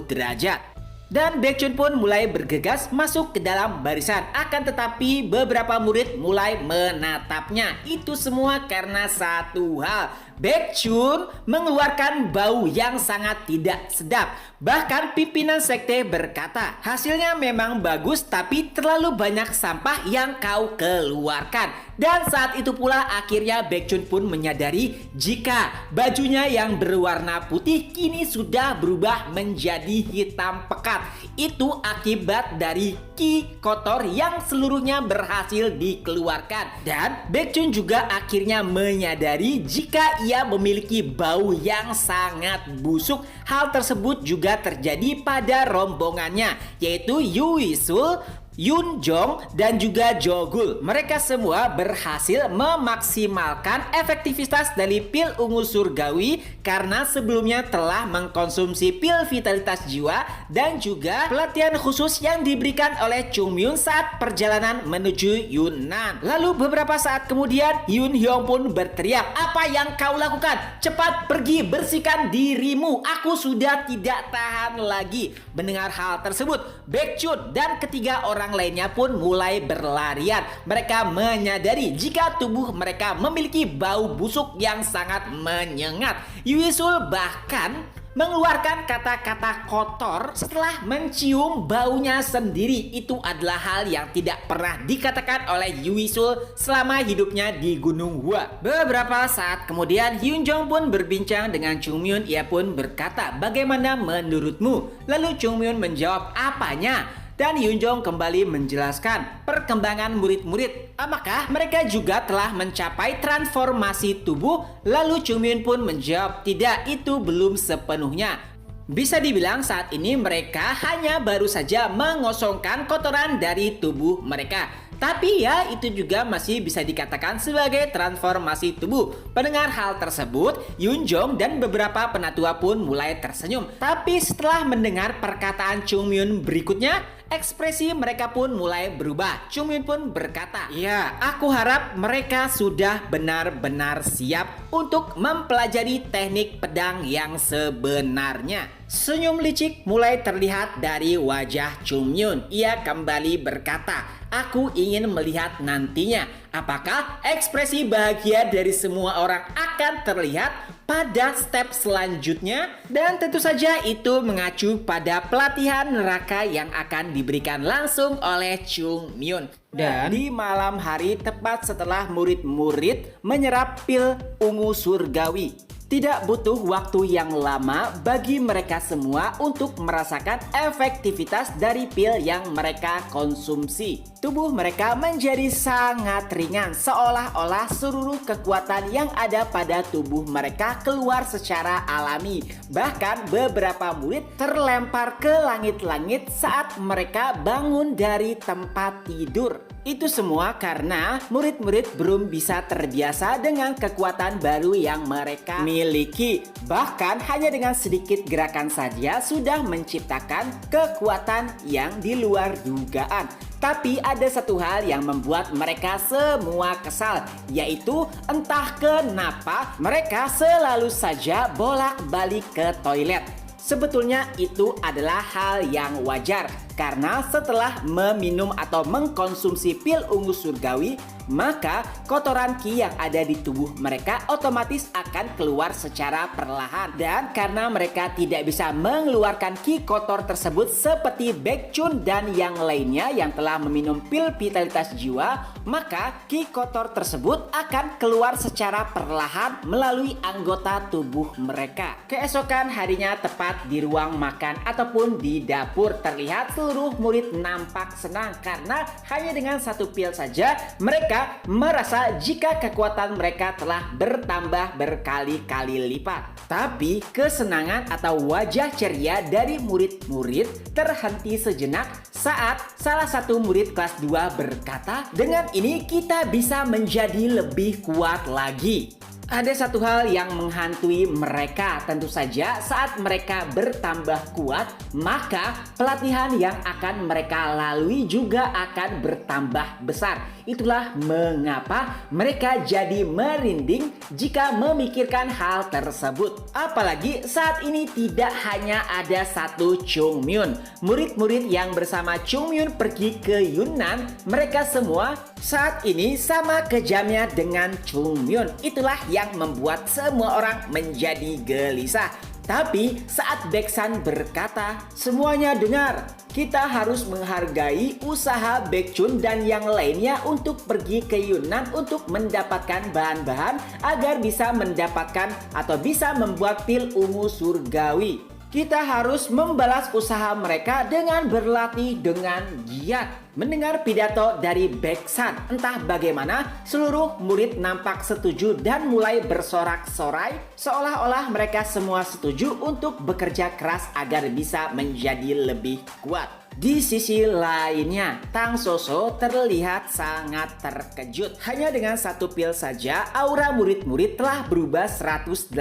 derajat. Dan Baekhyun pun mulai bergegas masuk ke dalam barisan. Akan tetapi beberapa murid mulai menatapnya. Itu semua karena satu hal. Baekhyun mengeluarkan bau yang sangat tidak sedap. Bahkan pimpinan sekte berkata, hasilnya memang bagus tapi terlalu banyak sampah yang kau keluarkan. Dan saat itu pula akhirnya Baekhyun pun menyadari jika bajunya yang berwarna putih kini sudah berubah menjadi hitam pekat. Itu akibat dari ki kotor yang seluruhnya berhasil dikeluarkan. Dan Baekhyun juga akhirnya menyadari jika ia memiliki bau yang sangat busuk. Hal tersebut juga terjadi pada rombongannya, yaitu Yuisul, Yunjong dan juga Jogul. Mereka semua berhasil memaksimalkan efektivitas dari pil ungu surgawi karena sebelumnya telah mengkonsumsi pil vitalitas jiwa dan juga pelatihan khusus yang diberikan oleh Chung Myun saat perjalanan menuju Yunnan. Lalu beberapa saat kemudian Yoon Hyung pun berteriak, "Apa yang kau lakukan? Cepat pergi bersihkan dirimu. Aku sudah tidak tahan lagi." Mendengar hal tersebut, Baekhyun dan ketiga orang lainnya pun mulai berlarian. Mereka menyadari jika tubuh mereka memiliki bau busuk yang sangat menyengat. Yuisul bahkan mengeluarkan kata-kata kotor setelah mencium baunya sendiri. Itu adalah hal yang tidak pernah dikatakan oleh Yuisul selama hidupnya di Gunung Hua. Beberapa saat kemudian Hyunjong pun berbincang dengan Chung Myun. Ia pun berkata, "Bagaimana menurutmu?" Lalu Chung Myun menjawab, "Apanya?" Dan Hyunjong kembali menjelaskan perkembangan murid-murid. Apakah mereka juga telah mencapai transformasi tubuh? Lalu Chung Myun pun menjawab, "Tidak, itu belum sepenuhnya." Bisa dibilang saat ini mereka hanya baru saja mengosongkan kotoran dari tubuh mereka. Tapi ya itu juga masih bisa dikatakan sebagai transformasi tubuh. Pendengar hal tersebut, Yunjong dan beberapa penatua pun mulai tersenyum. Tapi setelah mendengar perkataan Chung Myun berikutnya, ekspresi mereka pun mulai berubah. Chung Myun pun berkata, "Ya, aku harap mereka sudah benar-benar siap untuk mempelajari teknik pedang yang sebenarnya." Senyum licik mulai terlihat dari wajah Chung Myun. Ia kembali berkata, "Aku ingin melihat nantinya apakah ekspresi bahagia dari semua orang akan terlihat pada step selanjutnya." Dan tentu saja itu mengacu pada pelatihan neraka yang akan diberikan langsung oleh Chung Myun. Dan di malam hari tepat setelah murid-murid menyerap pil ungu surgawi, tidak butuh waktu yang lama bagi mereka semua untuk merasakan efektivitas dari pil yang mereka konsumsi. Tubuh mereka menjadi sangat ringan, seolah-olah seluruh kekuatan yang ada pada tubuh mereka keluar secara alami. Bahkan beberapa murid terlempar ke langit-langit saat mereka bangun dari tempat tidur. Itu semua karena murid-murid belum bisa terbiasa dengan kekuatan baru yang mereka miliki. Bahkan hanya dengan sedikit gerakan saja sudah menciptakan kekuatan yang di luar dugaan. Tapi ada satu hal yang membuat mereka semua kesal, yaitu entah kenapa mereka selalu saja bolak-balik ke toilet. Sebetulnya itu adalah hal yang wajar. Karena setelah meminum atau mengkonsumsi pil ungu surgawi, maka kotoran Ki yang ada di tubuh mereka otomatis akan keluar secara perlahan. Dan karena mereka tidak bisa mengeluarkan Ki kotor tersebut seperti Baekchun dan yang lainnya yang telah meminum pil vitalitas jiwa, maka Ki kotor tersebut akan keluar secara perlahan melalui anggota tubuh mereka. Keesokan harinya tepat di ruang makan ataupun di dapur, terlihat seluruh murid nampak senang karena hanya dengan satu pil saja mereka merasa jika kekuatan mereka telah bertambah berkali-kali lipat. Tapi kesenangan atau wajah ceria dari murid-murid terhenti sejenak saat salah satu murid kelas 2 berkata, "Dengan ini kita bisa menjadi lebih kuat lagi." Ada satu hal yang menghantui mereka, tentu saja saat mereka bertambah kuat, maka pelatihan yang akan mereka lalui juga akan bertambah besar. Itulah mengapa mereka jadi merinding jika memikirkan hal tersebut. Apalagi saat ini tidak hanya ada satu Chungmyun. Murid-murid yang bersama Chungmyun pergi ke Yunnan, mereka semua saat ini sama kejamnya dengan Chungmyun. Itulah yang membuat semua orang menjadi gelisah. Tapi saat Baeksan berkata, "Semuanya dengar, kita harus menghargai usaha Baekchun dan yang lainnya untuk pergi ke Yunnan untuk mendapatkan bahan-bahan agar bisa mendapatkan atau bisa membuat pil ungu surgawi. Kita harus membalas usaha mereka dengan berlatih dengan giat." Mendengar pidato dari Baeksan, entah bagaimana seluruh murid nampak setuju dan mulai bersorak-sorai seolah-olah mereka semua setuju untuk bekerja keras agar bisa menjadi lebih kuat. Di sisi lainnya, Tang Soso terlihat sangat terkejut. Hanya dengan satu pil saja, aura murid-murid telah berubah 180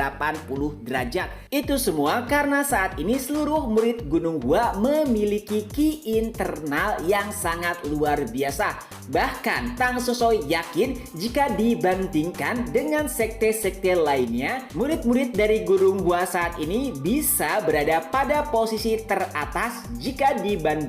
derajat. Itu semua karena saat ini seluruh murid Gunung Gua memiliki ki internal yang sangat luar biasa. Bahkan Tang Soso yakin jika dibandingkan dengan sekte-sekte lainnya, murid-murid dari Gunung Gua saat ini bisa berada pada posisi teratas jika dibandingkan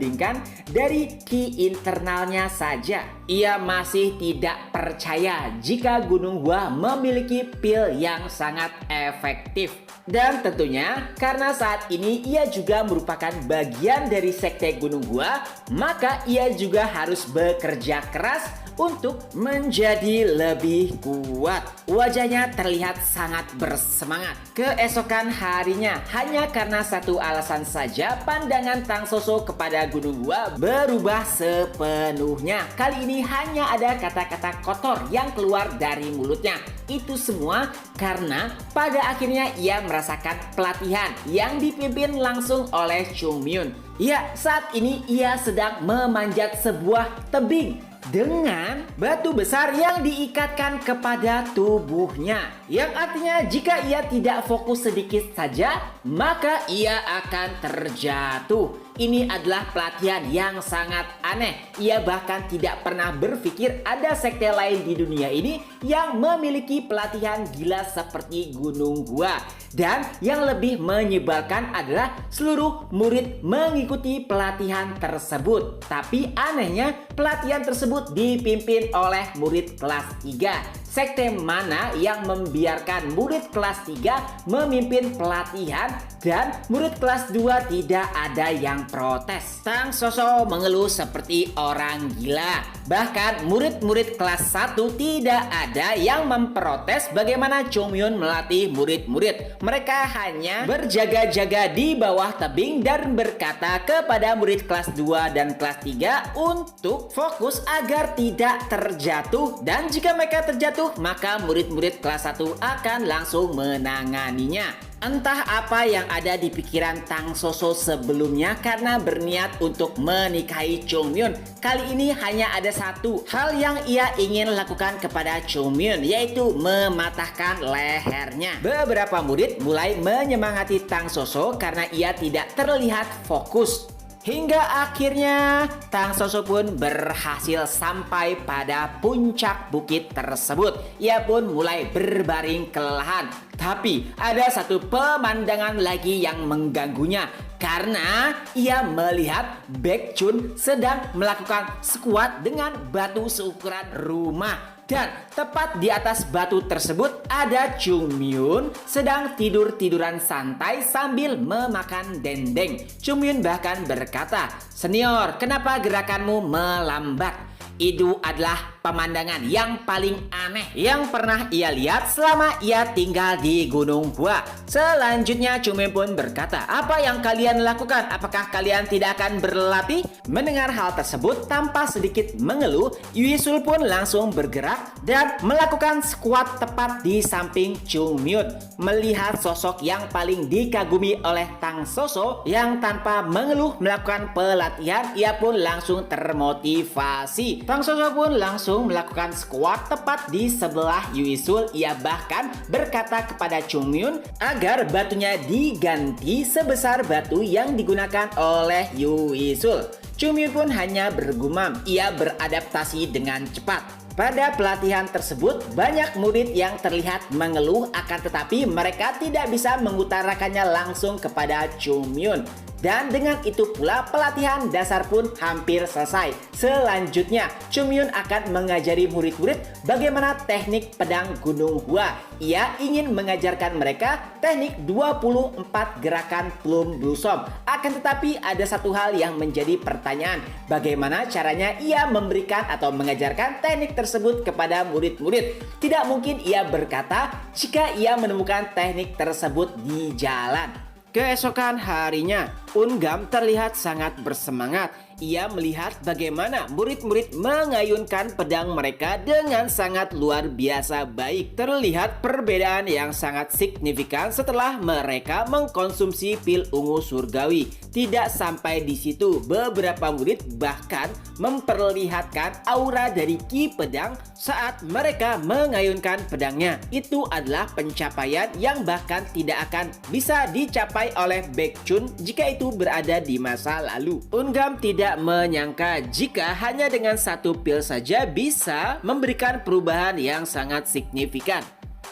dari ki internalnya saja. Ia masih tidak percaya jika Gunung Gua memiliki pil yang sangat efektif. Dan tentunya karena saat ini ia juga merupakan bagian dari sekte Gunung Gua, maka ia juga harus bekerja keras untuk menjadi lebih kuat. Wajahnya terlihat sangat bersemangat. Keesokan harinya, hanya karena satu alasan saja, pandangan Tang Soso kepada Gunung Gua berubah sepenuhnya. Kali ini hanya ada kata-kata kotor yang keluar dari mulutnya. Itu semua karena pada akhirnya ia merasakan pelatihan yang dipimpin langsung oleh Chungmyun. Ya, saat ini ia sedang memanjat sebuah tebing dengan batu besar yang diikatkan kepada tubuhnya. Yang artinya jika ia tidak fokus sedikit saja, maka ia akan terjatuh. Ini adalah pelatihan yang sangat aneh. Ia bahkan tidak pernah berpikir ada sekte lain di dunia ini yang memiliki pelatihan gila seperti Gunung Gua. Dan yang lebih menyebalkan adalah seluruh murid mengikuti pelatihan tersebut. Tapi anehnya pelatihan tersebut dipimpin oleh murid kelas 3. Sekte mana yang membiarkan murid kelas 3 memimpin pelatihan dan murid kelas 2 tidak ada yang protes? Tang Soso mengeluh seperti orang gila. Bahkan murid-murid kelas 1 tidak ada yang memprotes bagaimana Chungmyun melatih murid-murid. Mereka hanya berjaga-jaga di bawah tebing dan berkata kepada murid kelas 2 dan kelas 3 untuk fokus agar tidak terjatuh, dan jika mereka terjatuh maka murid-murid kelas 1 akan langsung menanganinya. Entah apa yang ada di pikiran Tang Soso sebelumnya karena berniat untuk menikahi Chungmyun. Kali ini hanya ada satu hal yang ia ingin lakukan kepada Chungmyun, yaitu mematahkan lehernya. Beberapa murid mulai menyemangati Tang Soso karena ia tidak terlihat fokus. Hingga akhirnya Tang Soso pun berhasil sampai pada puncak bukit tersebut. Ia pun mulai berbaring kelelahan. Tapi ada satu pemandangan lagi yang mengganggunya, karena ia melihat Baekjun sedang melakukan squat dengan batu seukuran rumah. Dan tepat di atas batu tersebut ada Chung Myun sedang tidur-tiduran santai sambil memakan dendeng. Chung Myun bahkan berkata, "Senior, kenapa gerakanmu melambat?" Itu adalah pemandangan yang paling aneh yang pernah ia lihat selama ia tinggal di Gunung Hua. Selanjutnya Chung Myun pun berkata, "Apa yang kalian lakukan? Apakah kalian tidak akan berlatih?" Mendengar hal tersebut, tanpa sedikit mengeluh, Yui Sul pun langsung bergerak dan melakukan squat tepat di samping Chung Myun. Melihat sosok yang paling dikagumi oleh Tang Soso yang tanpa mengeluh melakukan pelatihan, ia pun langsung termotivasi. Tang Soso pun langsung melakukan squat tepat di sebelah Yui Sul. Ia bahkan berkata kepada Chung Myun agar batunya diganti sebesar batu yang digunakan oleh Yui Sul. Chung Myun pun hanya bergumam. Ia beradaptasi dengan cepat. Pada pelatihan tersebut, banyak murid yang terlihat mengeluh, akan tetapi mereka tidak bisa mengutarakannya langsung kepada Chung Myun. Dan dengan itu pula pelatihan dasar pun hampir selesai. Selanjutnya, Chung Myun akan mengajari murid-murid bagaimana teknik pedang Gunung Hua. Ia ingin mengajarkan mereka teknik 24 gerakan plum blossom. Akan tetapi ada satu hal yang menjadi pertanyaan. Bagaimana caranya ia memberikan atau mengajarkan teknik tersebut kepada murid-murid? Tidak mungkin ia berkata jika ia menemukan teknik tersebut di jalan. Keesokan harinya, Ungam terlihat sangat bersemangat. Ia melihat bagaimana murid-murid mengayunkan pedang mereka dengan sangat luar biasa baik. Terlihat perbedaan yang sangat signifikan setelah mereka mengkonsumsi pil ungu surgawi. Tidak sampai di situ, beberapa murid bahkan memperlihatkan aura dari ki pedang saat mereka mengayunkan pedangnya. Itu adalah pencapaian yang bahkan tidak akan bisa dicapai oleh Baekjun jika itu berada di masa lalu. Ungam tidak menyangka jika hanya dengan satu pil saja bisa memberikan perubahan yang sangat signifikan.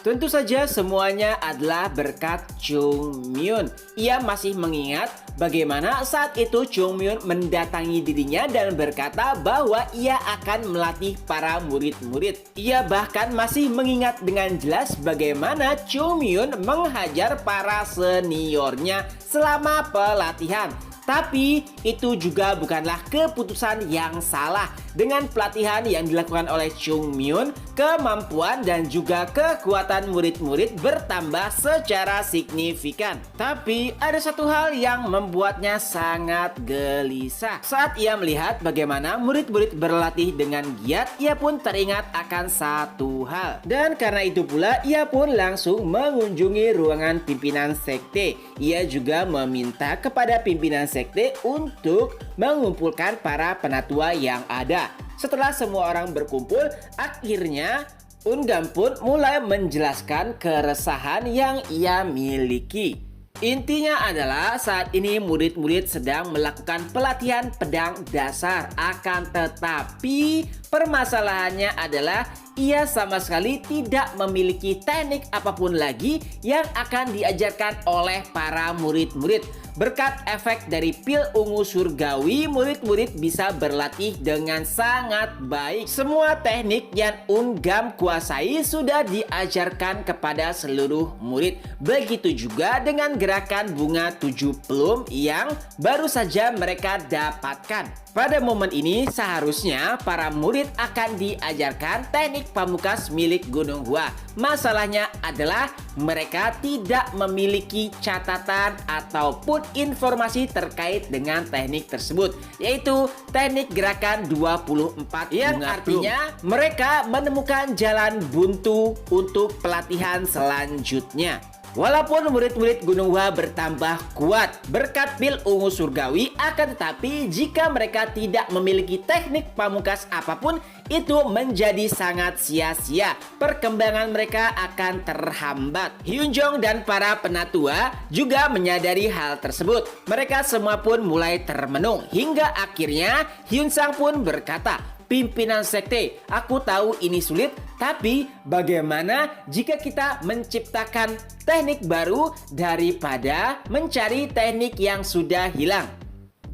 Tentu saja semuanya adalah berkat Chung Myun. Ia masih mengingat bagaimana saat itu Chung Myun mendatangi dirinya dan berkata bahwa ia akan melatih para murid-murid. Ia bahkan masih mengingat dengan jelas bagaimana Chung Myun menghajar para seniornya selama pelatihan. Tapi itu juga bukanlah keputusan yang salah. Dengan pelatihan yang dilakukan oleh Chung Myun, kemampuan dan juga kekuatan murid-murid bertambah secara signifikan. Tapi ada satu hal yang membuatnya sangat gelisah. Saat ia melihat bagaimana murid-murid berlatih dengan giat, ia pun teringat akan satu hal. Dan karena itu pula ia pun langsung mengunjungi ruangan pimpinan sekte. Ia juga meminta kepada pimpinan sekte untuk mengumpulkan para penatua yang ada. Setelah semua orang berkumpul, akhirnya Ungam pun mulai menjelaskan keresahan yang ia miliki. Intinya adalah saat ini murid-murid sedang melakukan pelatihan pedang dasar. Akan tetapi permasalahannya adalah ia sama sekali tidak memiliki teknik apapun lagi yang akan diajarkan oleh para murid-murid. Berkat efek dari pil ungu surgawi, murid-murid bisa berlatih dengan sangat baik. Semua teknik yang Ungam kuasai sudah diajarkan kepada seluruh murid. Begitu juga dengan gerakan bunga 7 plum yang baru saja mereka dapatkan. Pada momen ini seharusnya para murid akan diajarkan teknik pamungkas milik Gunung Hua. Masalahnya adalah mereka tidak memiliki catatan ataupun informasi terkait dengan teknik tersebut, yaitu teknik gerakan 24 yang artinya mereka menemukan jalan buntu untuk pelatihan selanjutnya. Walaupun murid-murid Gunung Hua bertambah kuat berkat pil ungu surgawi, akan tetapi jika mereka tidak memiliki teknik pamungkas apapun, itu menjadi sangat sia-sia. Perkembangan mereka akan terhambat. Hyunjong dan para penatua juga menyadari hal tersebut. Mereka semua pun mulai termenung hingga akhirnya Hyunsang pun berkata, "Pimpinan sekte, aku tahu ini sulit, tapi bagaimana jika kita menciptakan teknik baru daripada mencari teknik yang sudah hilang?"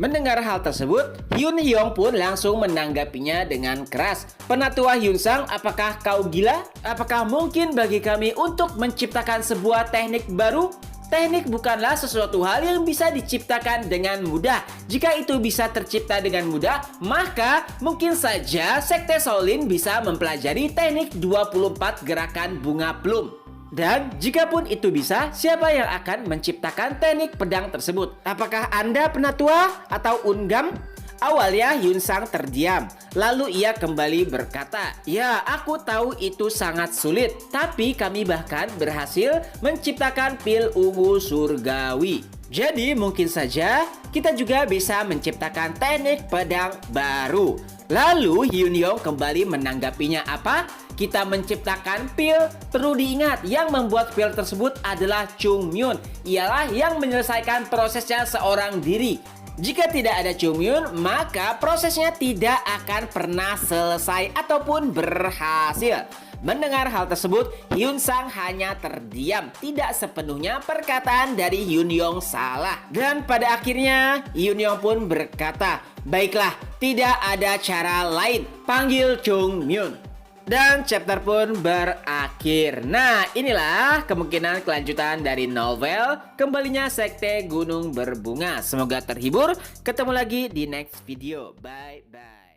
Mendengar hal tersebut, Hyun Hyong pun langsung menanggapinya dengan keras. "Penatua Hyunsang, apakah kau gila? Apakah mungkin bagi kami untuk menciptakan sebuah teknik baru? Teknik bukanlah sesuatu hal yang bisa diciptakan dengan mudah. Jika itu bisa tercipta dengan mudah, maka mungkin saja Sekte Shaolin bisa mempelajari teknik 24 gerakan bunga plum. Dan jikapun itu bisa, siapa yang akan menciptakan teknik pedang tersebut? Apakah Anda, penatua, atau Ungam?" Awalnya Hyunsang terdiam, lalu ia kembali berkata, "Ya, aku tahu itu sangat sulit, tapi kami bahkan berhasil menciptakan pil ungu surgawi. Jadi mungkin saja kita juga bisa menciptakan teknik pedang baru." Lalu Hyun Yong kembali menanggapinya, "Apa? Kita menciptakan pil? Perlu diingat, yang membuat pil tersebut adalah Chung Myun. Ialah yang menyelesaikan prosesnya seorang diri. Jika tidak ada Chung Myun, maka prosesnya tidak akan pernah selesai ataupun berhasil." Mendengar hal tersebut, Hyunsang hanya terdiam. Tidak sepenuhnya perkataan dari Hyun Yong salah. Dan pada akhirnya, Hyun Yong pun berkata, "Baiklah, tidak ada cara lain. Panggil Chung Myun." Dan chapter pun berakhir. Nah, inilah kemungkinan kelanjutan dari novel Kembalinya Sekte Gunung Berbunga. Semoga terhibur. Ketemu lagi di next video. Bye-bye.